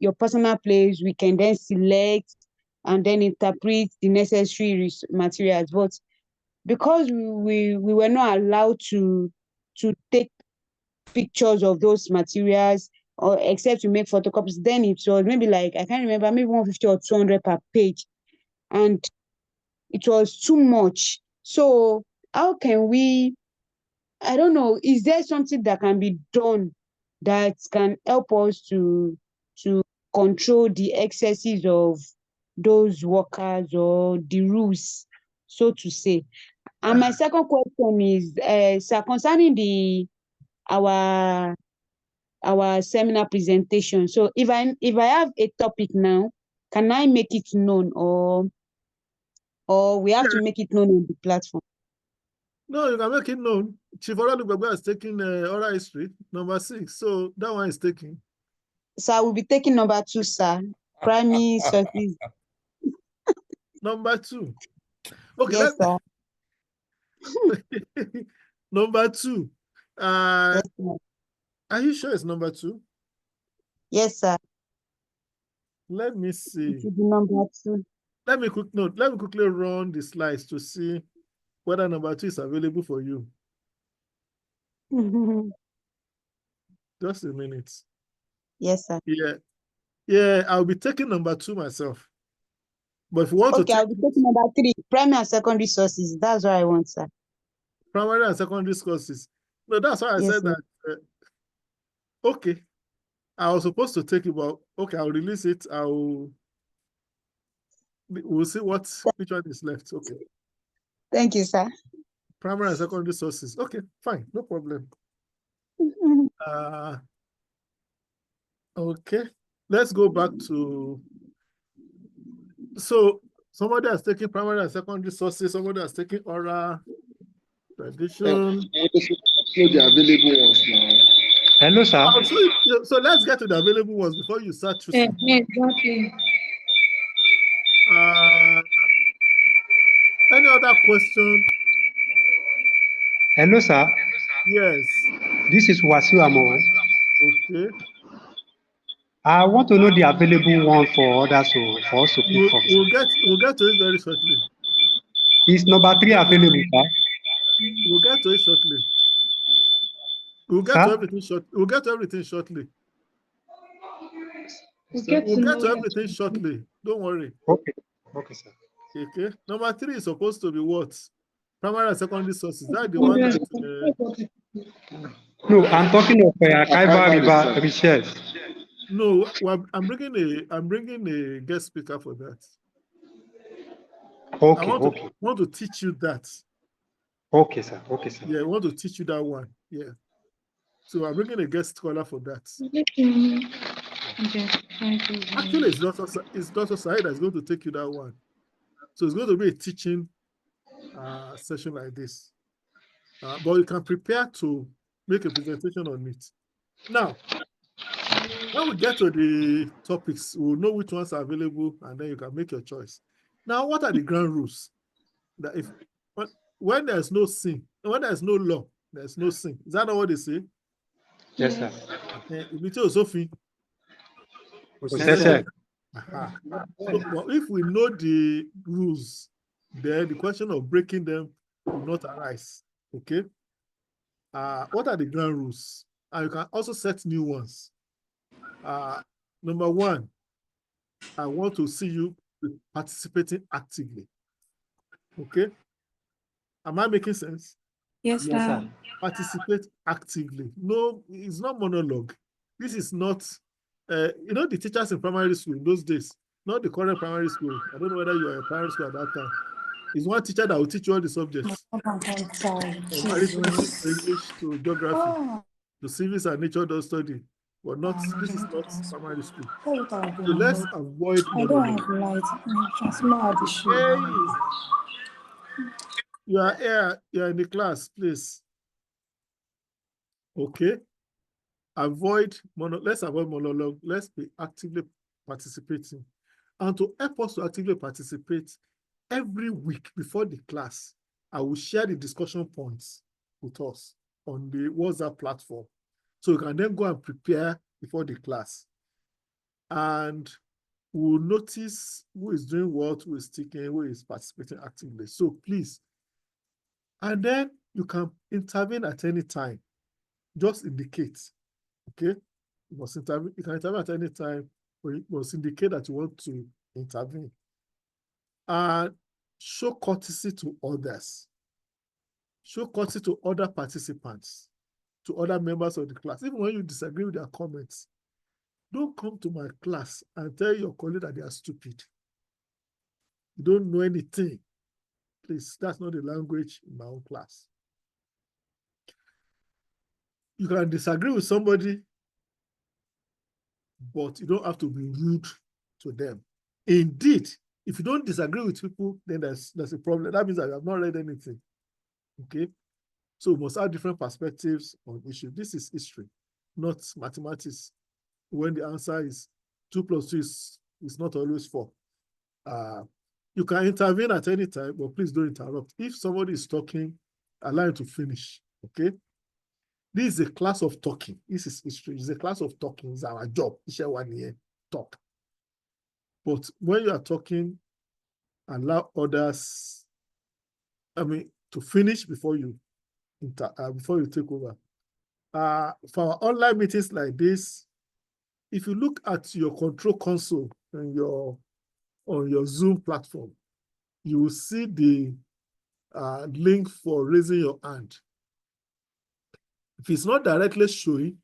your personal place, we can then select and then interpret the necessary materials. But because we were not allowed to take pictures of those materials, or except to make photocopies, then it was maybe like, I can't remember, maybe 150 or 200 per page, and it was too much. So how can we, I don't know, is there something that can be done that can help us to control the excesses of those workers, or the rules, so to say? And my second question is, sir, concerning our seminar presentation. So if I have a topic now, can I make it known, or we have to make it known on the platform? No, you can make it known. Chief Olubagwe has taken oral history, number 6. So that one is taken. So I will be taking number 2, sir. Primary sources. Number 2. Okay. Yes, sir. Number 2. Yes, sir. Are you sure it's number 2? Yes, sir. Let me see. It will be number 2. Let me quickly run the slides to see whether number 2 is available for you. Just a minute. Yes, sir. Yeah, I'll be taking number 2 myself. But if you want Okay, I'll be taking number 3, primary and secondary sources. That's what I want, sir. Primary and secondary sources. No, that's why I Yes, said sir. that. Okay. I was supposed to take it, but okay, I'll release it. We'll see which one is left. Okay. Thank you, sir. Primary and secondary sources. Okay, fine, no problem. Okay, let's go back to, so somebody has taken primary and secondary sources, somebody has taken oral tradition. The available ones now. Hello, sir. So let's get to the available ones before you start choosing. Exactly. Any other question? Hello, sir. Yes. This is Wasiu Amo. Okay. I want to know the available one for others for us to pick from. We'll get to it very shortly. Is number 3 available, sir? We'll get to it shortly. We'll get to everything shortly. We'll get to everything shortly. We'll get to everything shortly. Don't worry. Okay. Okay, sir. Okay. Number 3 is supposed to be what? Primary and secondary sources. That's the one that. No, I'm talking of Akaiba River research. No, well, I'm bringing a guest speaker for that. Okay. I want to teach you that. Okay, sir. Okay, sir. Yeah, I want to teach you that one. Yeah. So I'm bringing a guest scholar for that. Actually, it's Dr. Said that's going to take you that one. So it's going to be a teaching session like this. But you can prepare to make a presentation on it. Now, when we get to the topics, we'll know which ones are available, and then you can make your choice. Now, what are the ground rules? That when there's no sin, when there's no law, there's no sin. Is that not what they say? Yes, sir. So, if we know the rules, then the question of breaking them will not arise. Okay. What are the ground rules? And you can also set new ones. Number 1, I want to see you participating actively. Okay. Am I making sense? Yes, sir. Participate actively. No, it's not monologue. This is not, the teachers in primary school in those days, not the current primary school. I don't know whether you were in primary school at that time. It's one teacher that will teach you all the subjects. From arithmetic to English to geography, to civics and nature does study. But this is not primary school. So let's avoid monologue. Hey, you are here, you are in the class, please. Okay. Let's avoid monologue. Let's be actively participating. And to help us to actively participate, every week before the class, I will share the discussion points with us on the WhatsApp platform. So you can then go and prepare before the class. And we'll notice who is doing what, who is sticking, who is participating actively. So please. And then you can intervene at any time. Just indicate. Okay? You can intervene at any time, but you must indicate that you want to intervene. And show courtesy to others. Show courtesy to other participants, to other members of the class. Even when you disagree with their comments, don't come to my class and tell your colleague that they are stupid. You don't know anything. Please, that's not the language in my own class. You can disagree with somebody, but you don't have to be rude to them. Indeed, if you don't disagree with people, then there's a problem. That means that you have not read anything. Okay? So we must have different perspectives on issues. This is history, not mathematics. When the answer is 2 + 2 is not always 4. You can intervene at any time, but please don't interrupt. If somebody is talking, allow him to finish. Okay? This is a class of talking. This is history. It's a class of talking. It's our job. Talk. But when you are talking, allow others, to finish before you take over. For our online meetings like this, if you look at your control console on your Zoom platform, you will see the link for raising your hand. If it's not directly showing,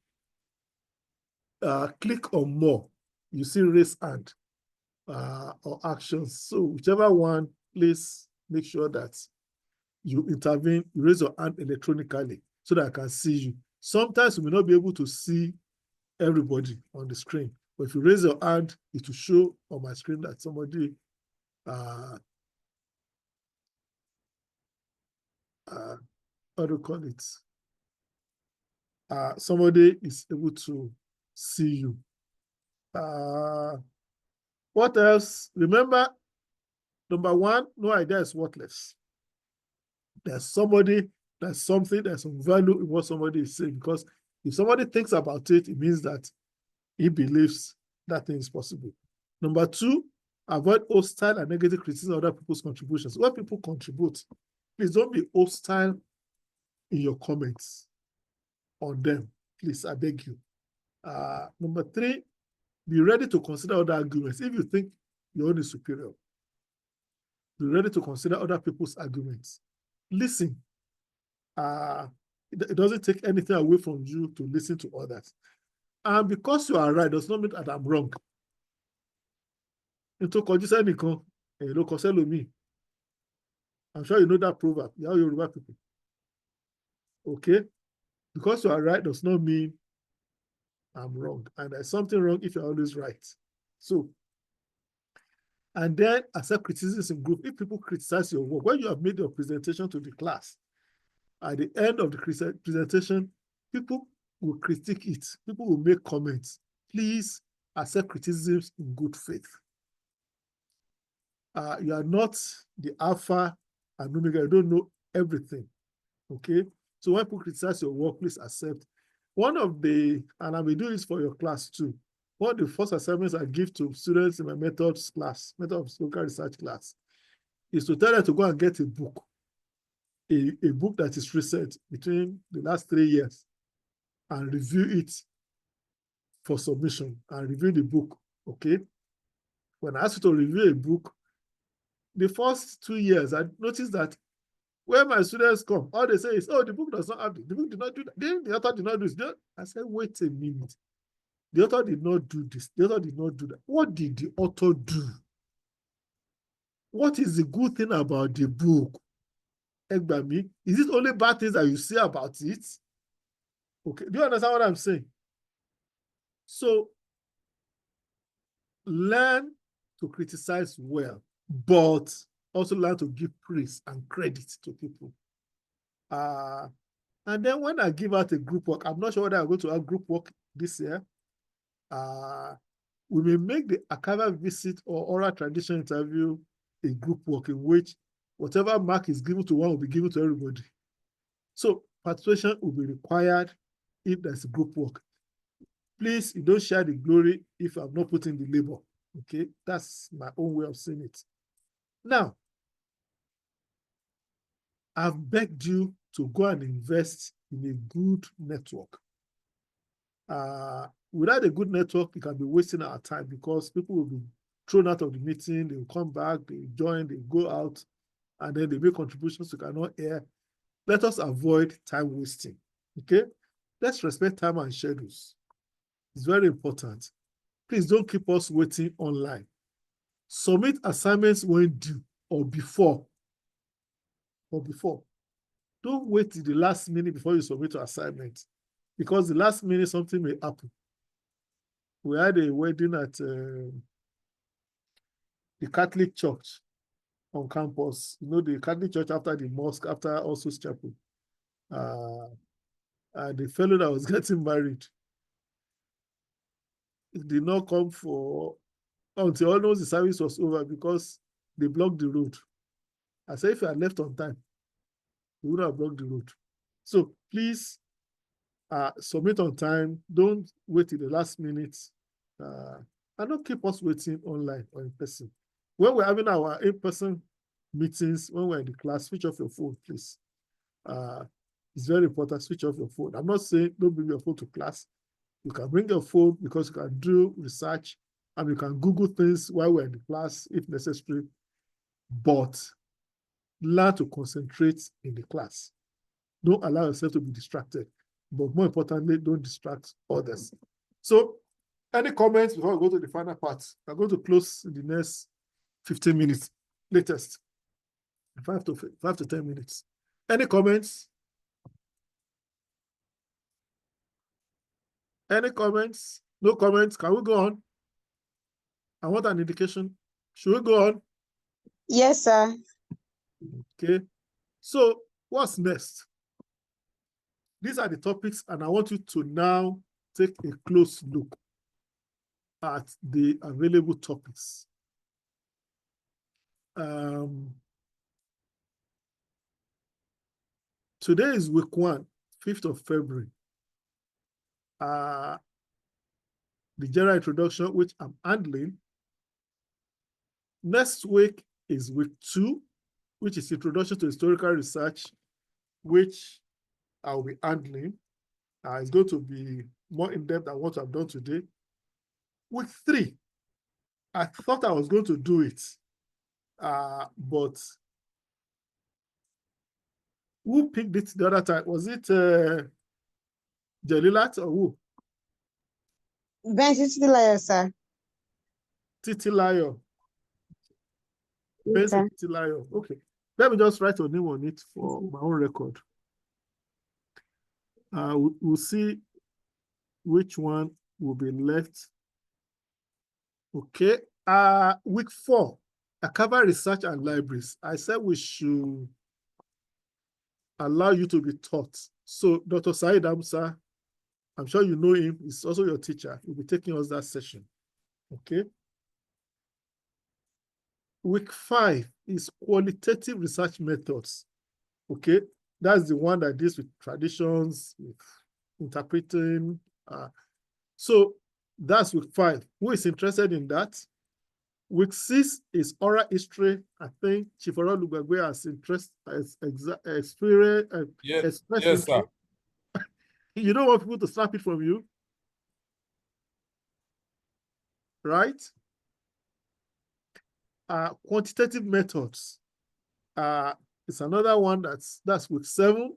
click on more. You see raise hand or actions. So whichever one, please make sure that you intervene, you raise your hand electronically so that I can see you. Sometimes we may not be able to see everybody on the screen, but if you raise your hand, it will show on my screen that somebody how do you call it? Somebody is able to see you. What else? Remember, number one, no idea is worthless. There's somebody, there's something, there's some value in what somebody is saying, because if somebody thinks about it, it means that he believes that thing is possible. Number two, avoid hostile and negative criticism of other people's contributions. When people contribute, please don't be hostile in your comments on them. Please, I beg you. Number three, be ready to consider other arguments. If you think your own is superior, be ready to consider other people's arguments. Listen. It doesn't take anything away from you to listen to others. And because you are right does not mean that I'm wrong. I'm sure you know that proverb. Yoruba people. Okay? Because you are right does not mean I'm wrong. And there's something wrong if you're always right. So, and then accept criticism in group. If people criticize your work, when you have made your presentation to the class, at the end of the presentation, people will critique it. People will make comments. Please accept criticisms in good faith. You are not the alpha and omega. You don't know everything. Okay? So when people criticize your work, please accept. One of the, and I will do this for your class too, one of the first assignments I give to students in my methods class, method of local research class, is to tell them to go and get a book. A book that is recent between the last 3 years and review it for submission and review the book, okay? When I asked you to review a book, the first 2 years, I noticed that when my students come, all they say is, oh, the book does not have it. The book did not do that. The author did not do this. I said, wait a minute. The author did not do this. The author did not do that. What did the author do? What is the good thing about the book? Is it only bad things that you say about it? Okay, do you understand what I'm saying? So, learn to criticize well, but also learn to give praise and credit to people. And then when I give out a group work, I'm not sure whether I'm going to have group work this year. We may make the archival visit or oral tradition interview a group work in which whatever mark is given to one will be given to everybody. So participation will be required if there's a group work. Please, you don't share the glory if I'm not putting the labor. Okay, that's my own way of saying it. Now, I've begged you to go and invest in a good network. Without a good network, it can be wasting our time because people will be thrown out of the meeting, they will come back, they join, they go out, and then they make contributions you cannot hear. Let us avoid time wasting, okay? Let's respect time and schedules. It's very important. Please don't keep us waiting online. Submit assignments when due or before. Don't wait till the last minute before you submit your assignment because the last minute something may happen. We had a wedding at the Catholic Church on campus. You know, the Catholic Church after the mosque, after also chapel. And the fellow that was getting married, it did not come for until almost the service was over because they blocked the road. I said, if I had left on time, they would have blocked the road. So please submit on time. Don't wait till the last minute. And don't keep us waiting online or in person. When we're having our in-person meetings, when we're in the class, switch off your phone, please. It's very important, switch off your phone. I'm not saying don't bring your phone to class. You can bring your phone because you can do research and you can Google things while we're in the class if necessary, but learn to concentrate in the class. Don't allow yourself to be distracted, but more importantly, don't distract others. So Any comments before we go to the final part? We're going to close in the next 15 minutes, latest. 5 to 10 minutes. Any comments? Any comments? No comments. Can we go on? I want an indication. Should we go on? Yes, sir. Okay. So what's next? These are the topics, and I want you to now take a close look at the available topics. Today is week 1, 5th of February. The general introduction, which I'm handling. Next week is week 2, which is introduction to historical research, which I'll be handling. It's going to be more in-depth than what I've done today. Week 3, I thought I was going to do it, but who picked it the other time? Was it Jelilat or who? Benson Titilayo, sir. Titilayo. Yes, Benson sir. Titilayo. Okay. Let me just write a name on it for my own record. We'll see which one will be left. Okay. Week 4, I cover research and libraries. I said we should allow you to be taught. So Dr. Said Amsa, I'm sure you know him. He's also your teacher. He'll be taking us that session. Okay. Week 5 is qualitative research methods. Okay. That's the one that deals with traditions, with interpreting. So that's week 5. Who is interested in that? Week 6 is oral history. I think Chiforo Lubagwe has expressed Yes, sir. You don't want people to snap it from you, right? Quantitative methods. It's another one that's week 7.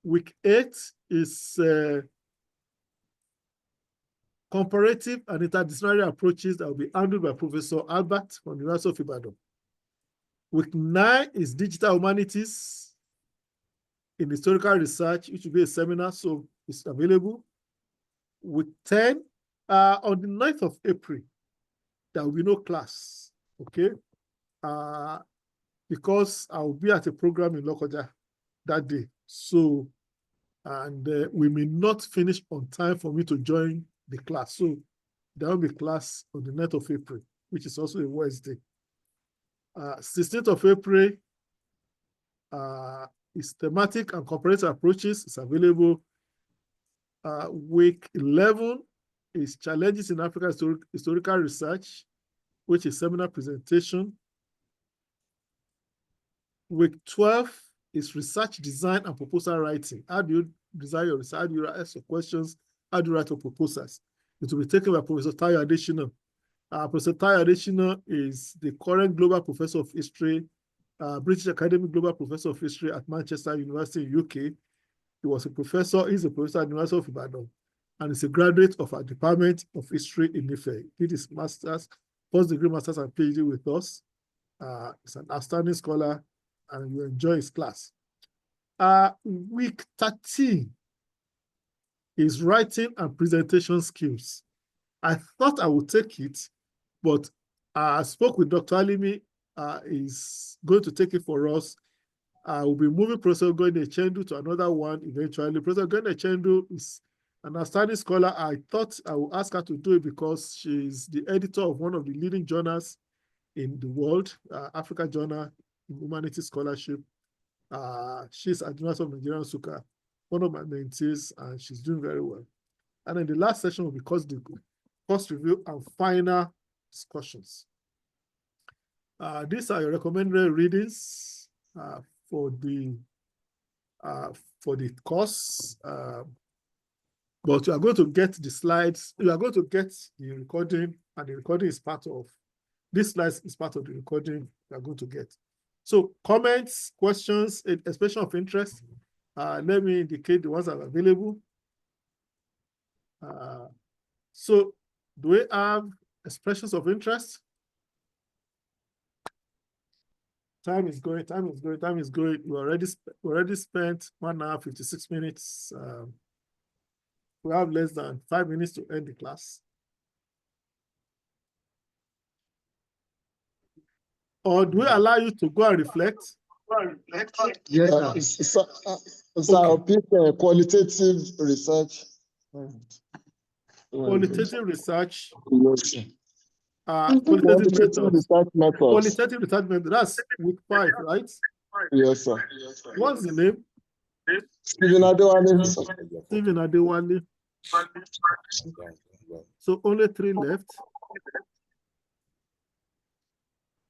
Week 8 is comparative and interdisciplinary approaches that will be handled by Professor Albert from the University of Ibadan. Week 9 is digital humanities in historical research, which will be a seminar, so it's available. Week 10, on the 9th of April, there will be no class, okay? Because I will be at a program in Lokoja that day. So, and we may not finish on time for me to join the class. So there will be class on the 9th of April, which is also a Wednesday. 16th of April is thematic and comparative approaches. It's available. Week 11 is challenges in African historical research, which is seminar presentation. Week 12 is research design and proposal writing. How do you design your research? How do you ask your questions? How do you write your proposals? It will be taken by Professor Tayo Adesina. Professor Tayo Adesina is the current global professor of history, British Academy Global Professor of History at Manchester University in UK. He was a professor, he's a professor at the University of Ibadan, and is a graduate of our Department of History in Ife. He did his master's, post-degree master's and PhD with us. He's an outstanding scholar, and you enjoy his class. Week 13 is writing and presentation skills. I thought I would take it, but I spoke with Dr. Alimi, is going to take it for us. We'll be moving Professor Goine Chendu to another one eventually. Professor Goine Chendu is an outstanding scholar. I thought I would ask her to do it because she's the editor of one of the leading journals in the world, Africa Journal in Humanities Scholarship. She's at the University of Nigeria, Nsukka, one of my mentees, and she's doing very well. And then the last session will be course review and final discussions. These are your recommended readings for the course. But you are going to get the slides. You are going to get the recording, and the recording is part of this. Slides is part of the recording you are going to get. So comments, questions, expression of interest. Let me indicate the ones that are available. So do we have expressions of interest? Time is going, time is going, time is going. We already spent 1 hour, 56 minutes. We have less than 5 minutes to end the class. Or do we allow you to go and reflect? Yes, sir. So I'll pick qualitative research. Qualitative research. Yes, sir. Qualitative methods. research methods. Qualitative research method. That's week 5, right? Yes, sir. What's the name? Stephen Adewale. Stephen Adewale. So only 3 left.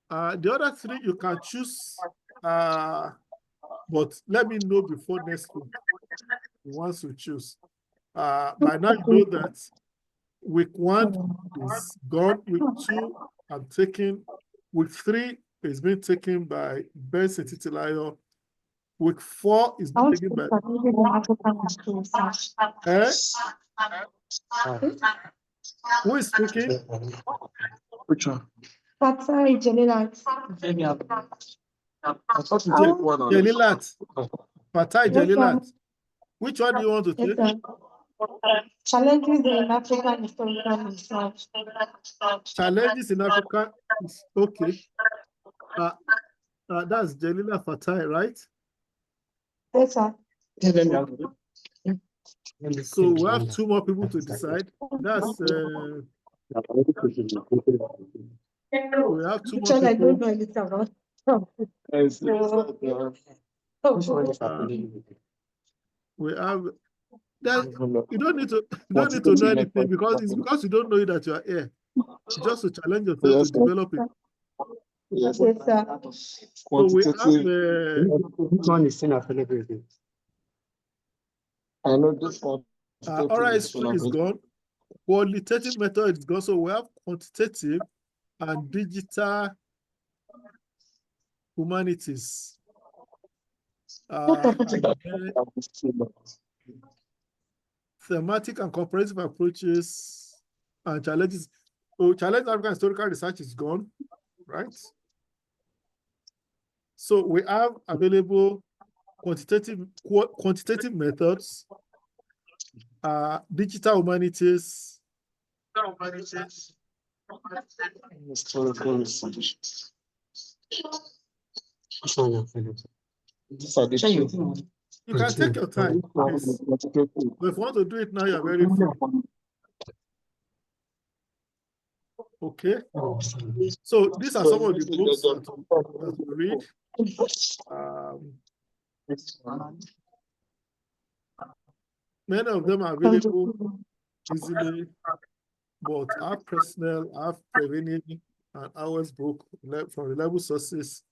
The other 3 you can choose, but let me know before next week once you choose. By now you know that week 1 is gone, week 2 I'm taking, week 3 is being taken by Benson Titilayo, week 4 is being taken by who is speaking? Which one? Fatai Jelilat. Jelilat. Fatai Yes, sir. Jelilat. Which one do you want to take? Yes, sir. Challenges in African historical research. Challenges in Africa is okay. That's Jelila Fatai, right? Yes, sir. So we have 2 more people to decide. That's we have 2 more Which one I don't people. know anything about. We have that you don't need to know anything because it's because you don't know that you are here. Just to challenge yourself to develop it. Yes, Yes, sir. So we have Which one is still available? I know this one. oral history is gone. Qualitative method is gone. So we have quantitative and digital humanities. Thematic and comparative approaches and challenges. So challenge African historical research is gone, right? So we have available quantitative methods, digital humanities, Historical research. Which one is available? You can take your time, please. But if you want to do it now, you're very free. Okay. So these are some of the books that we read. Many of them are available easily, but our personnel, our Preveni, and ours book from reliable sources.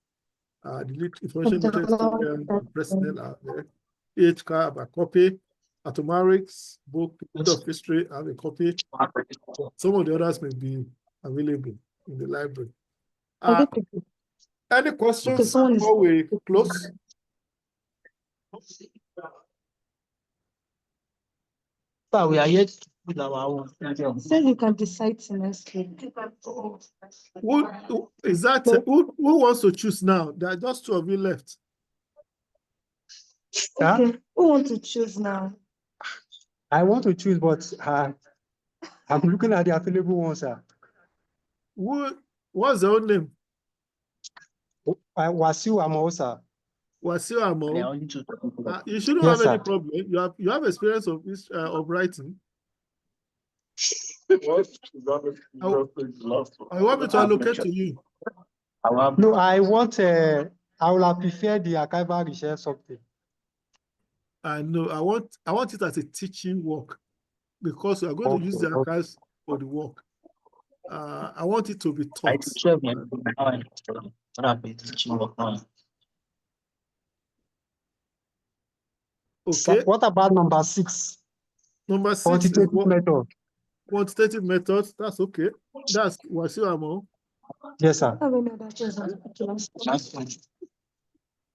The information and personnel are there. EHK have a copy. Atomaric's book, of history, have a copy. Some of the others may be available in the library. Any questions before we close? But we are yet with our own. So you can decide next week. Who is that? Who wants to choose now? There are just 2 of you left. Okay. Who wants to choose now? I want to choose, but I'm looking at the available ones, sir. What's the own name? Wasiu Amo, sir. Wasiu Amo. You shouldn't have any problem. You have experience of this of writing. I want me to allocate to you. No, I want. I will prefer the archival research something. No, I want it as a teaching work because we are going to use the archives for the work. I want it to be taught. Okay. So what about number 6? Number 6 quantitative is method. Quantitative methods. That's okay. That's Wasiu Amo. Yes, sir.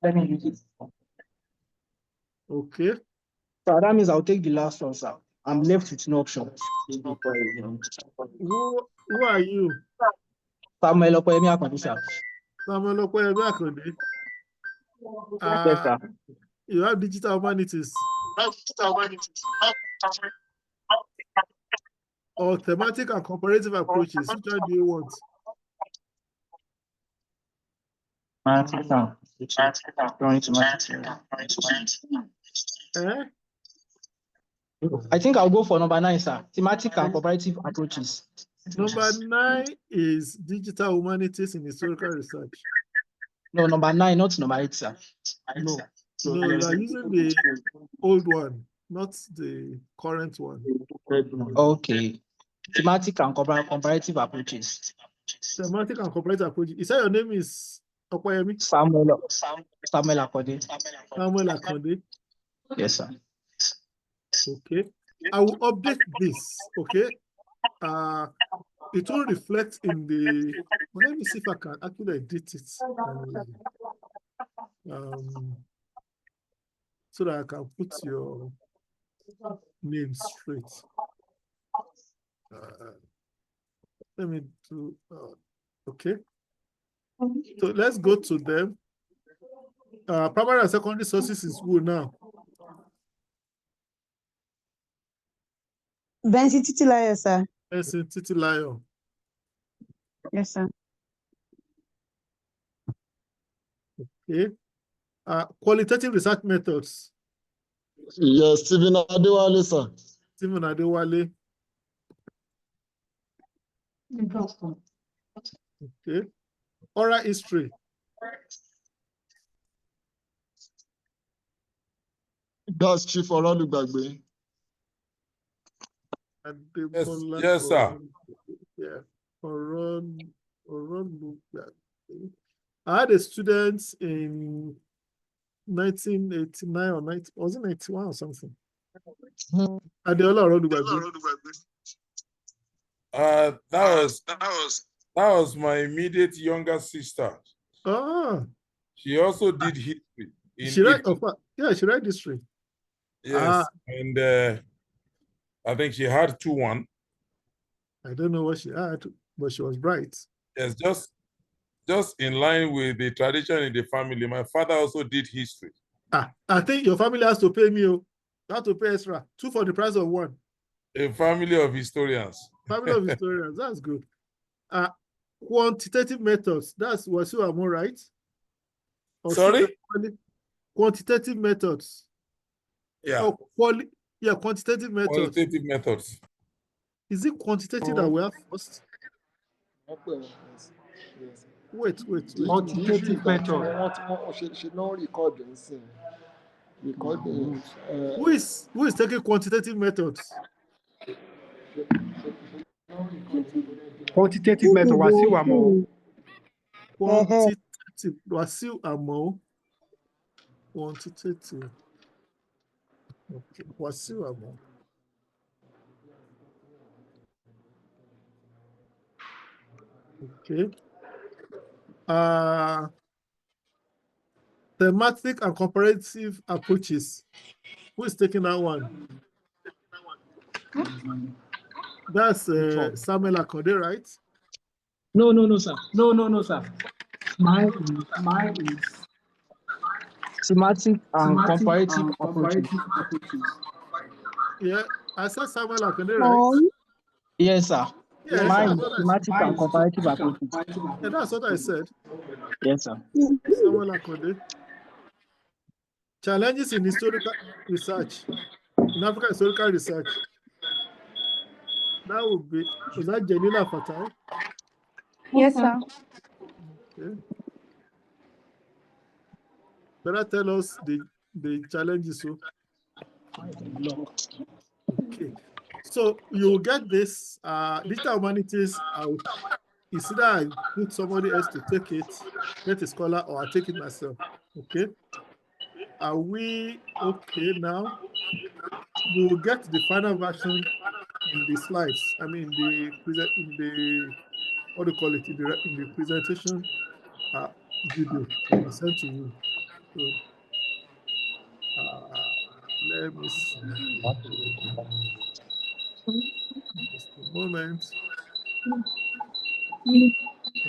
Let me use it. Okay. So that means I'll take the last one, sir. I'm left with no option. Who are you? Samuel Okoyemi Akande, sir. Samuel Okoyemi Akande. Yes, sir. You have digital humanities or thematic and comparative approaches. Which one do you want? Eh? I think I'll go for number 9, sir. Thematic and comparative approaches. Number 9 is digital humanities in historical research. No, number 9, not number 8, sir. No, you are using the old one, not the current one. Okay. Thematic and comparative approaches. Thematic and comparative approaches. You say your name is Okoyemi? Samuel Akande. Samuel Akande. Yes, sir. Okay. I will update this. Okay. It will reflect in the. Well, let me see if I can actually edit it. So that I can put your name straight. Let me do. Okay. So let's go to them. Primary and secondary sources is who now? Benson Titilayo, sir. Benson Titilayo. Yes, sir. Okay. Qualitative research methods. Yes, Stephen Adewale, sir. Stephen Adewale. Okay. Oral history. That's Chief Orolugbagbe. Yes, sir. Yeah. I had a student in 1989 or 90, was it 91 or something? Adeola Orolugbagbe. That was my immediate younger sister. Oh. She also did history. She read history. Yes, and I think she had 2-1. I don't know what she had, but she was bright. Yes, just in line with the tradition in the family. My father also did history. I think your family has to pay me. You have to pay extra. 2 for the price of 1. A family of historians. Family of historians. That's good. Quantitative methods. That's Wasiu Amo, right? Or sorry? Quantitative methods. Yeah. Quantitative methods. Quantitative methods. Is it quantitative that we have first? Wait. Quantitative method. Who is taking quantitative methods? Quantitative method, Wasiu Amo. Quantitative, Wasiu Amo. Quantitative. Okay, Wasiu Amo. Okay. Thematic and comparative approaches. Who is taking that one? That's Samuel Akande, right? No, sir. No, sir. Mine is thematic and comparative approaches. Yeah, I said Samuel Akande, right? Yes, sir. Yes, mine is thematic and comparative approaches. Yeah, that's what I said. Yes, sir. Samuel Akande. Challenges in historical research, in African historical research. That would be, was that Janila Fatai? Yes, sir. Okay. Better tell us the challenges. So. Okay. So you get this digital humanities. It's either I put somebody else to take it, get a scholar, or I take it myself. Okay. Are we okay now? We will get the final version in the slides. I mean, what do you call it? In the presentation video will be sent to you. So, let me see. Just a moment. I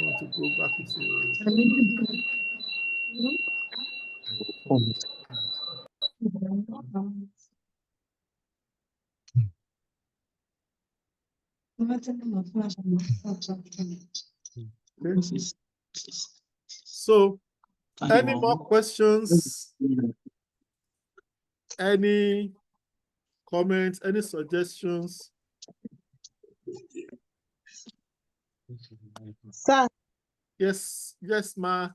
want to go back to okay. So, any more questions? Any comments? Any suggestions? Sir, Yes, yes, ma.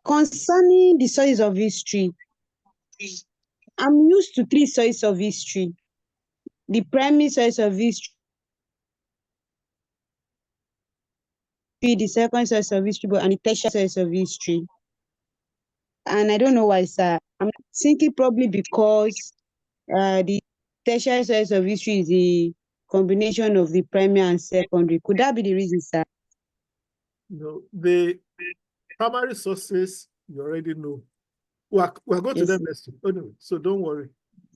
concerning the sources of history, I'm used to 3 sources of history. The primary source of history, the second source of history, and the tertiary source of history. And I don't know why, sir. I'm thinking probably because the tertiary source of history is the combination of the primary and secondary. Could that be the reason, sir? No, the primary sources you already know. We're going to Yes, them next week. Anyway, so don't worry.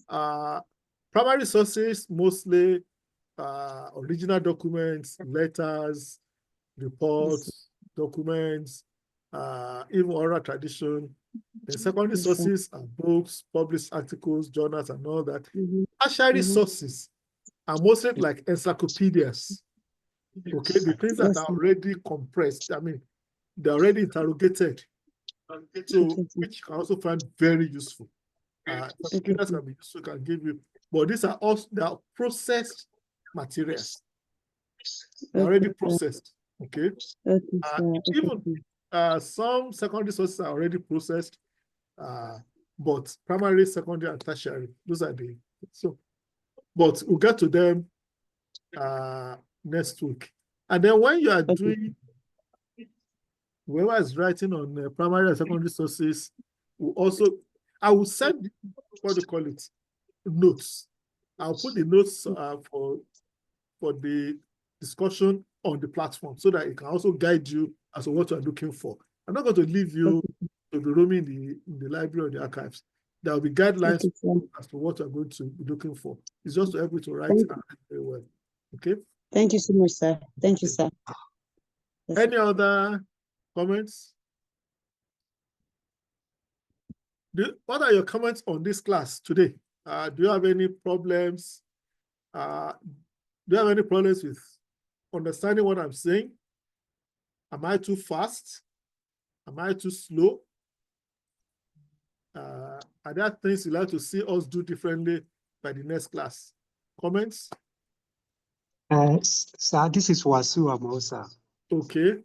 Primary sources mostly original documents, letters, reports, documents, even oral tradition. The secondary Yes, sir. sources are books, published articles, journals, and all that. Mhm. Tertiary Mhm. sources are mostly like encyclopedias. Okay, the things that Yes, are sir. already compressed. I mean, they're already interrogated. So, Okay, sir. which you can also find very useful. Okay, Encyclopedias sir. can be useful, can give you, but these are also they are processed materials. They're already Okay, sir. processed. Okay. Okay, sir. Okay, Even sir. some secondary sources are already processed, but primary, secondary, and tertiary, those are the so. But we'll get to them next week. And then when you are Okay. doing, whoever is writing on primary and secondary sources, will also, I will send, what do you call it, notes. I'll put the notes for the discussion on the platform so that it can also guide you as to what you are looking for. I'm not going to leave you to be roaming in the library or the archives. There will be guidelines Okay, as to what you're going to be looking for. It's just to help you to write very well. Okay. Thank you so much, sir. Thank you, sir. Yes, Any other comments? What are your comments on this class today? Do you have any problems? Do you have any problems with understanding what I'm saying? Am I too fast? Am I too slow? Are there things you'd like to see us do differently by the next class? Comments? Sir, this is Wasu Amosa. Okay.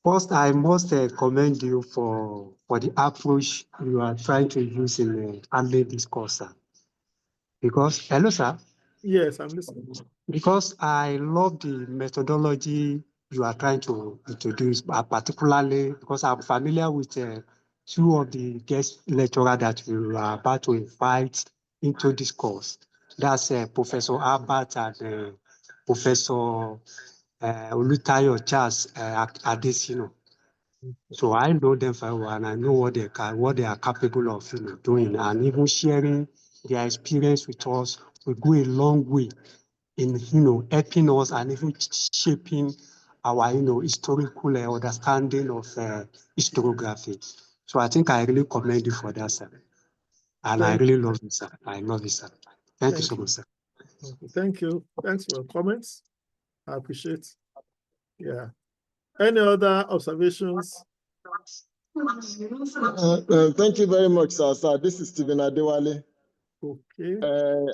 First, I must commend you for the approach you are trying to use in handling this course, sir. Because, hello, sir. Yes, I'm listening. Because I love the methodology you are trying to introduce, particularly because I'm familiar with two of the guest lecturers that we are about to invite into this course. That's Professor Albert and Professor Olutayo Charles Adesina. So I know them very well, and I know what they are capable of doing, and even sharing their experience with us will go a long way in helping us and even shaping our historical understanding of historiography. So I think I really commend you for that, sir. And I really love it, sir. I love it, sir. Thank you so much, sir. Okay, thank you. Thanks for your comments. I appreciate. Yeah. Any other observations? Thank you very much, sir. This is Stephen Adewale. Okay.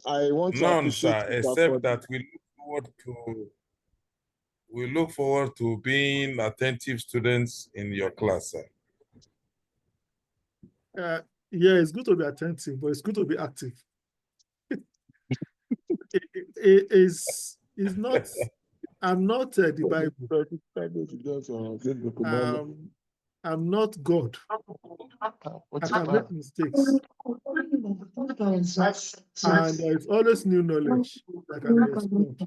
I want to None, appreciate sir, except that we look forward to being attentive students in your class, sir. Yeah, it's good to be attentive, but it's good to be active. It is not. I'm not the Bible. I'm not God. I can make mistakes. And there's always new knowledge that can be explored.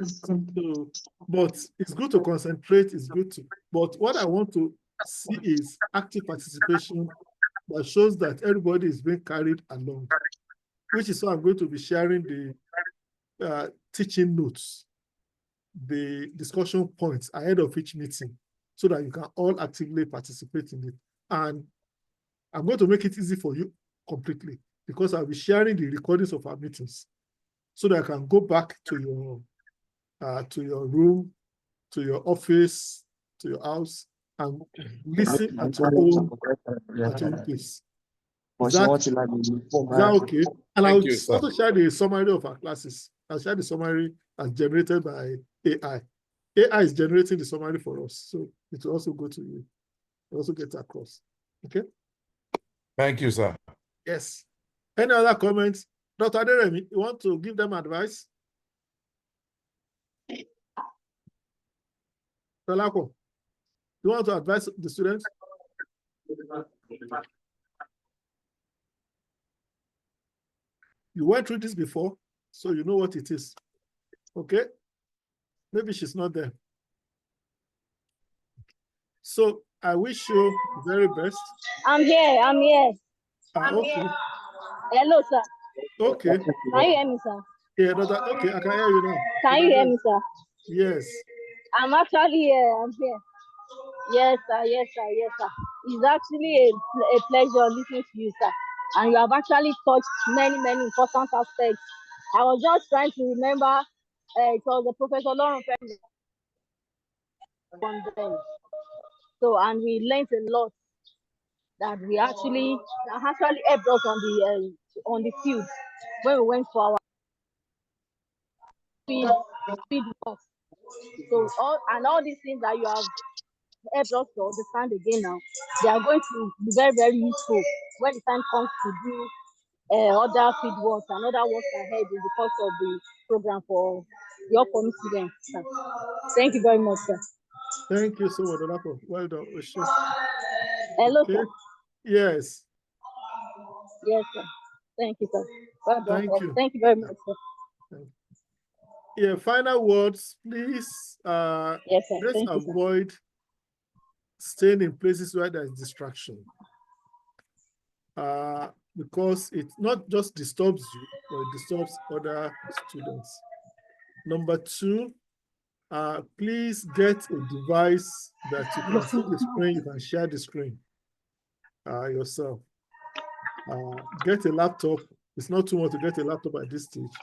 So, but it's good to concentrate, it's good to, but what I want to see is active participation that shows that everybody is being carried along. which is why I'm going to be sharing the teaching notes, the discussion points ahead of each meeting, so that you can all actively participate in it. And I'm going to make it easy for you completely, because I'll be sharing the recordings of our meetings, so that I can go back to your room, to your office, to your house, and listen at your own pace. Is that okay? And I'll also share the summary of our classes. I'll share the summary as generated by AI. AI is generating the summary for us, so it will also go to you. It will also get across. Okay? Thank you, sir. Yes. Any other comments? Dr. Aderemi, you want to give them advice? Talako, you want to advise the students? You went through this before, so you know what it is. Okay? Maybe she's not there. So I wish you the very best. I'm here. Okay. Hello, sir. Okay. Can you hear me, sir? Yeah, okay, I can hear you now. Can you hear me, sir? Yes. I'm actually here. I'm here. Yes, sir. It's actually a pleasure listening to you, sir. And you have actually touched many important aspects. I was just trying to remember, it was the Professor Lauren on them. So, and we learned a lot that actually helped us on the field when we went for our field work. So all these things that you have helped us to understand again now, they are going to be very useful when the time comes to do other field work and other work ahead in the course of the program for the upcoming students. Sir. Thank you very much, sir. Thank you so much, Dolapo. Well done. Hello, okay. Sir. Yes. Yes, sir. Thank you, sir. Well done. Thank you. Thank you very much, sir. Yeah, final words, please. Yes, sir. Let's avoid staying in places where there's distraction. Because it not just disturbs you, but it disturbs other students. Number two, please get a device that you can see the screen, you can share the screen yourself. Get a laptop. It's not too much to get a laptop at this stage.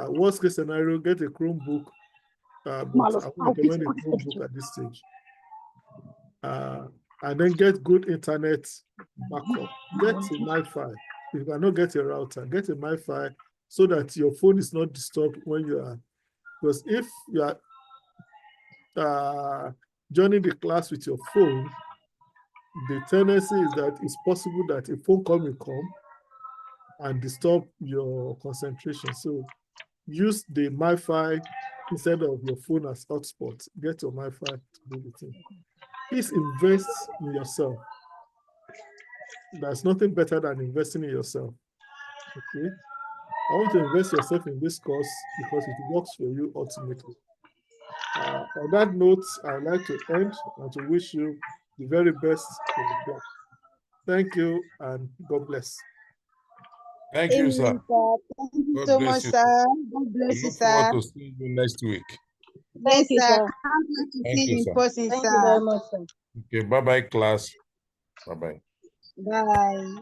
Worst case scenario, get a Chromebook. But I would recommend a Chromebook at this stage. And then get good internet backup. Get a MiFi. If you cannot get a router, get a MiFi so that your phone is not disturbed when you are. Because if you are joining the class with your phone, the tendency is that it's possible that a phone call will come and disturb your concentration. So use the MiFi instead of your phone as hotspot. Get your MiFi to do the thing. Please invest in yourself. There's nothing better than investing in yourself. Okay? I want to invest yourself in this course because it works for you ultimately. On that note, I'd like to end and to wish you the very best in the class. Thank you and God bless. Thank you, sir. Thank you so much, sir. God bless you, sir. Look forward to seeing you next week. Yes, you, sir. sir. Can't wait to Thank see you, you sir. in person, Thank sir. you very much, sir. Okay, bye-bye, class. Bye-bye. Bye.